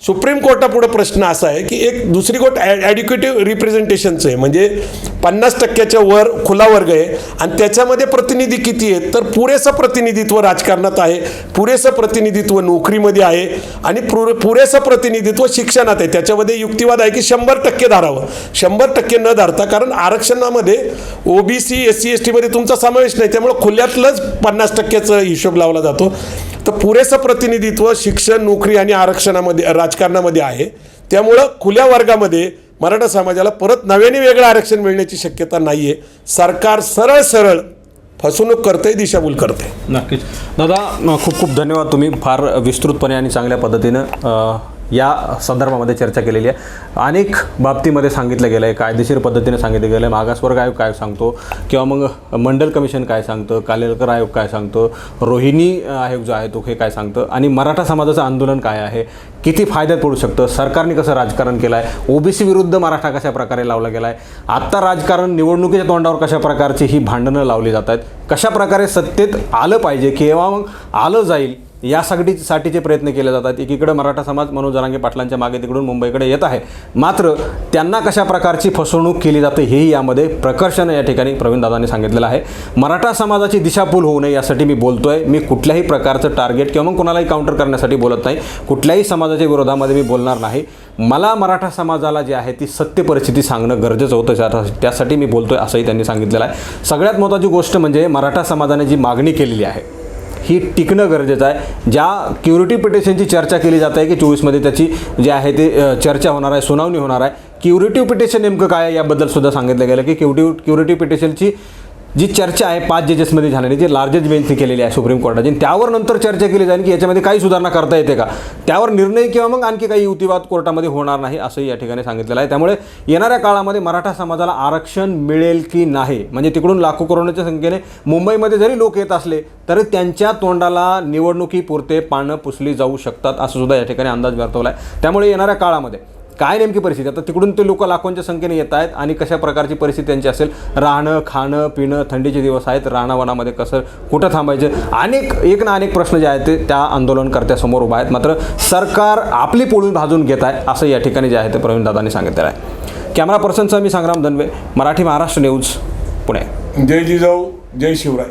सुप्रीम कोर्टापुढं प्रश्न असा आहे की एक दुसरी गोष्ट ॲड्युकेटिव्ह रिप्रेझेंटेशनचं आहे, म्हणजे 50%च्या वर खुला वर्ग आहे आणि त्याच्यामध्ये प्रतिनिधी किती आहेत? तर पुरेसं प्रतिनिधित्व राजकारणात आहे, पुरेसं प्रतिनिधित्व नोकरीमध्ये आहे आणि पुरेसं प्रतिनिधित्व शिक्षणात आहे. त्याच्यामध्ये युक्तिवाद आहे की 100% धरावं, 100% न धरता, कारण आरक्षणामध्ये OBC SC ST मध्ये तुमचा समावेश नाही, त्यामुळे खुल्यातलंच 50%चा हिशोब लावला जातो. तर पुरेसं प्रतिनिधित्व शिक्षण, नोकरी आणि आरक्षणामध्ये राजकारणामध्ये आहे. त्यामुळं खुल्या वर्गामध्ये मराठा समाजाला परत नव्याने वेगळं आरक्षण मिळण्याची शक्यता नाही आहे. सरकार सरळ फसवणूक करते, दिशाभूल करते. नक्कीच दादा, खूप खूप धन्यवाद. तुम्ही फार विस्तृतपणे आणि चांगल्या पद्धतीनं या संदर्भामध्ये चर्चा केलेली आहे. अनेक बाबतीमध्ये सांगितलं गेलं आहे, कायदेशीर पद्धतीने सांगितलं गेलं आहे. मागासवर्ग आयोग काय सांगतो किंवा मग मंडल कमिशन काय सांगतं, कालेलकर आयोग काय सांगतो, रोहिणी आयोग जो आहे तो हे काय सांगतं, आणि मराठा समाजाचं आंदोलन काय आहे, किती फायद्यात पडू शकतं, सरकारने कसं राजकारण केलं आहे, OBC विरुद्ध मराठा कशा प्रकारे लावला गेला आहे, आत्ता राजकारण निवडणुकीच्या तोंडावर कशा प्रकारची ही भांडणं लावली जात आहेत, कशा प्रकारे सत्तेत आलं पाहिजे किंवा मग आलं जाईल यासाठीचे प्रयत्न केले जातात. एकीकडे मराठा समाज मनोज जरांगे पाटलांच्या मागे तिकडून मुंबईकडे येत आहे, मात्र त्यांना कशा प्रकारची फसवणूक केली जाते हेही यामध्ये प्रकर्षाने या ठिकाणी प्रवीणदादांनी सांगितलेलं आहे. मराठा समाजाची दिशाभूल होऊ नये यासाठी मी बोलतोय. मी कुठल्याही प्रकारचं टार्गेट किंवा मग कोणालाही काउंटर करण्यासाठी बोलत नाही, कुठल्याही समाजाच्या विरोधामध्ये मी बोलणार नाही. मला मराठा समाजाला जे आहे ती सत्य परिस्थिती सांगणं गरजेचं होतं, त्यासाठी मी बोलतोय असंही त्यांनी सांगितलेलं आहे. सगळ्यात महत्त्वाची गोष्ट म्हणजे मराठा समाजाने जी मागणी केलेली आहे ही टिकणं गरजेचं आहे. ज्या क्युरिटी पिटिशनची चर्चा केली जात आहे की 24मध्ये त्याची जी आहे ते चर्चा होणार आहे, सुनावणी होणार आहे. क्युरिटी पिटिशन नेमकं काय आहे याबद्दल सुद्धा सांगितलं गेलं की क्युरिटी पिटिशनची जी चर्चा आहे 5 जजेसमध्ये झालेली, जी लार्जेस्ट बेंचने केलेली आहे सुप्रीम कोर्टाची, त्यावर नंतर चर्चा केली जाईल की याच्यामध्ये काही सुधारणा करता येते का, त्यावर निर्णय किंवा मग आणखी काही युक्तिवाद कोर्टामध्ये होणार नाही असंही या ठिकाणी सांगितलेलं आहे. त्यामुळे येणाऱ्या काळामध्ये मराठा समाजाला आरक्षण मिळेल की नाही, म्हणजे तिकडून लाखो करोडच्या संख्येने मुंबईमध्ये जरी लोक येत असले तरी त्यांच्या तोंडाला निवडणुकीपुरते पानं पुसली जाऊ शकतात असं सुद्धा या ठिकाणी अंदाज वर्तवला आहे. त्यामुळे येणाऱ्या काळामध्ये काय नेमकी परिस्थिती, आता तिकडून ते लोक लाखोंच्या संख्येने येत आहेत आणि कशा प्रकारची परिस्थिती त्यांची असेल, राहणं खाणं पिणं, थंडीचे दिवस आहेत, रानावनामध्ये कसं कुठं थांबायचं, एक ना अनेक प्रश्न जे आहेत ते त्या आंदोलनकर्त्यासमोर उभा आहेत. मात्र सरकार आपली पोळी भाजून घेत आहे असं या ठिकाणी जे आहे ते प्रवीणदादांनी सांगितलेलं आहे. कॅमेरा पर्सनचा मी संग्राम धनवे, मराठी महाराष्ट्र न्यूज, पुणे. जय जिजाऊ जय शिवराय.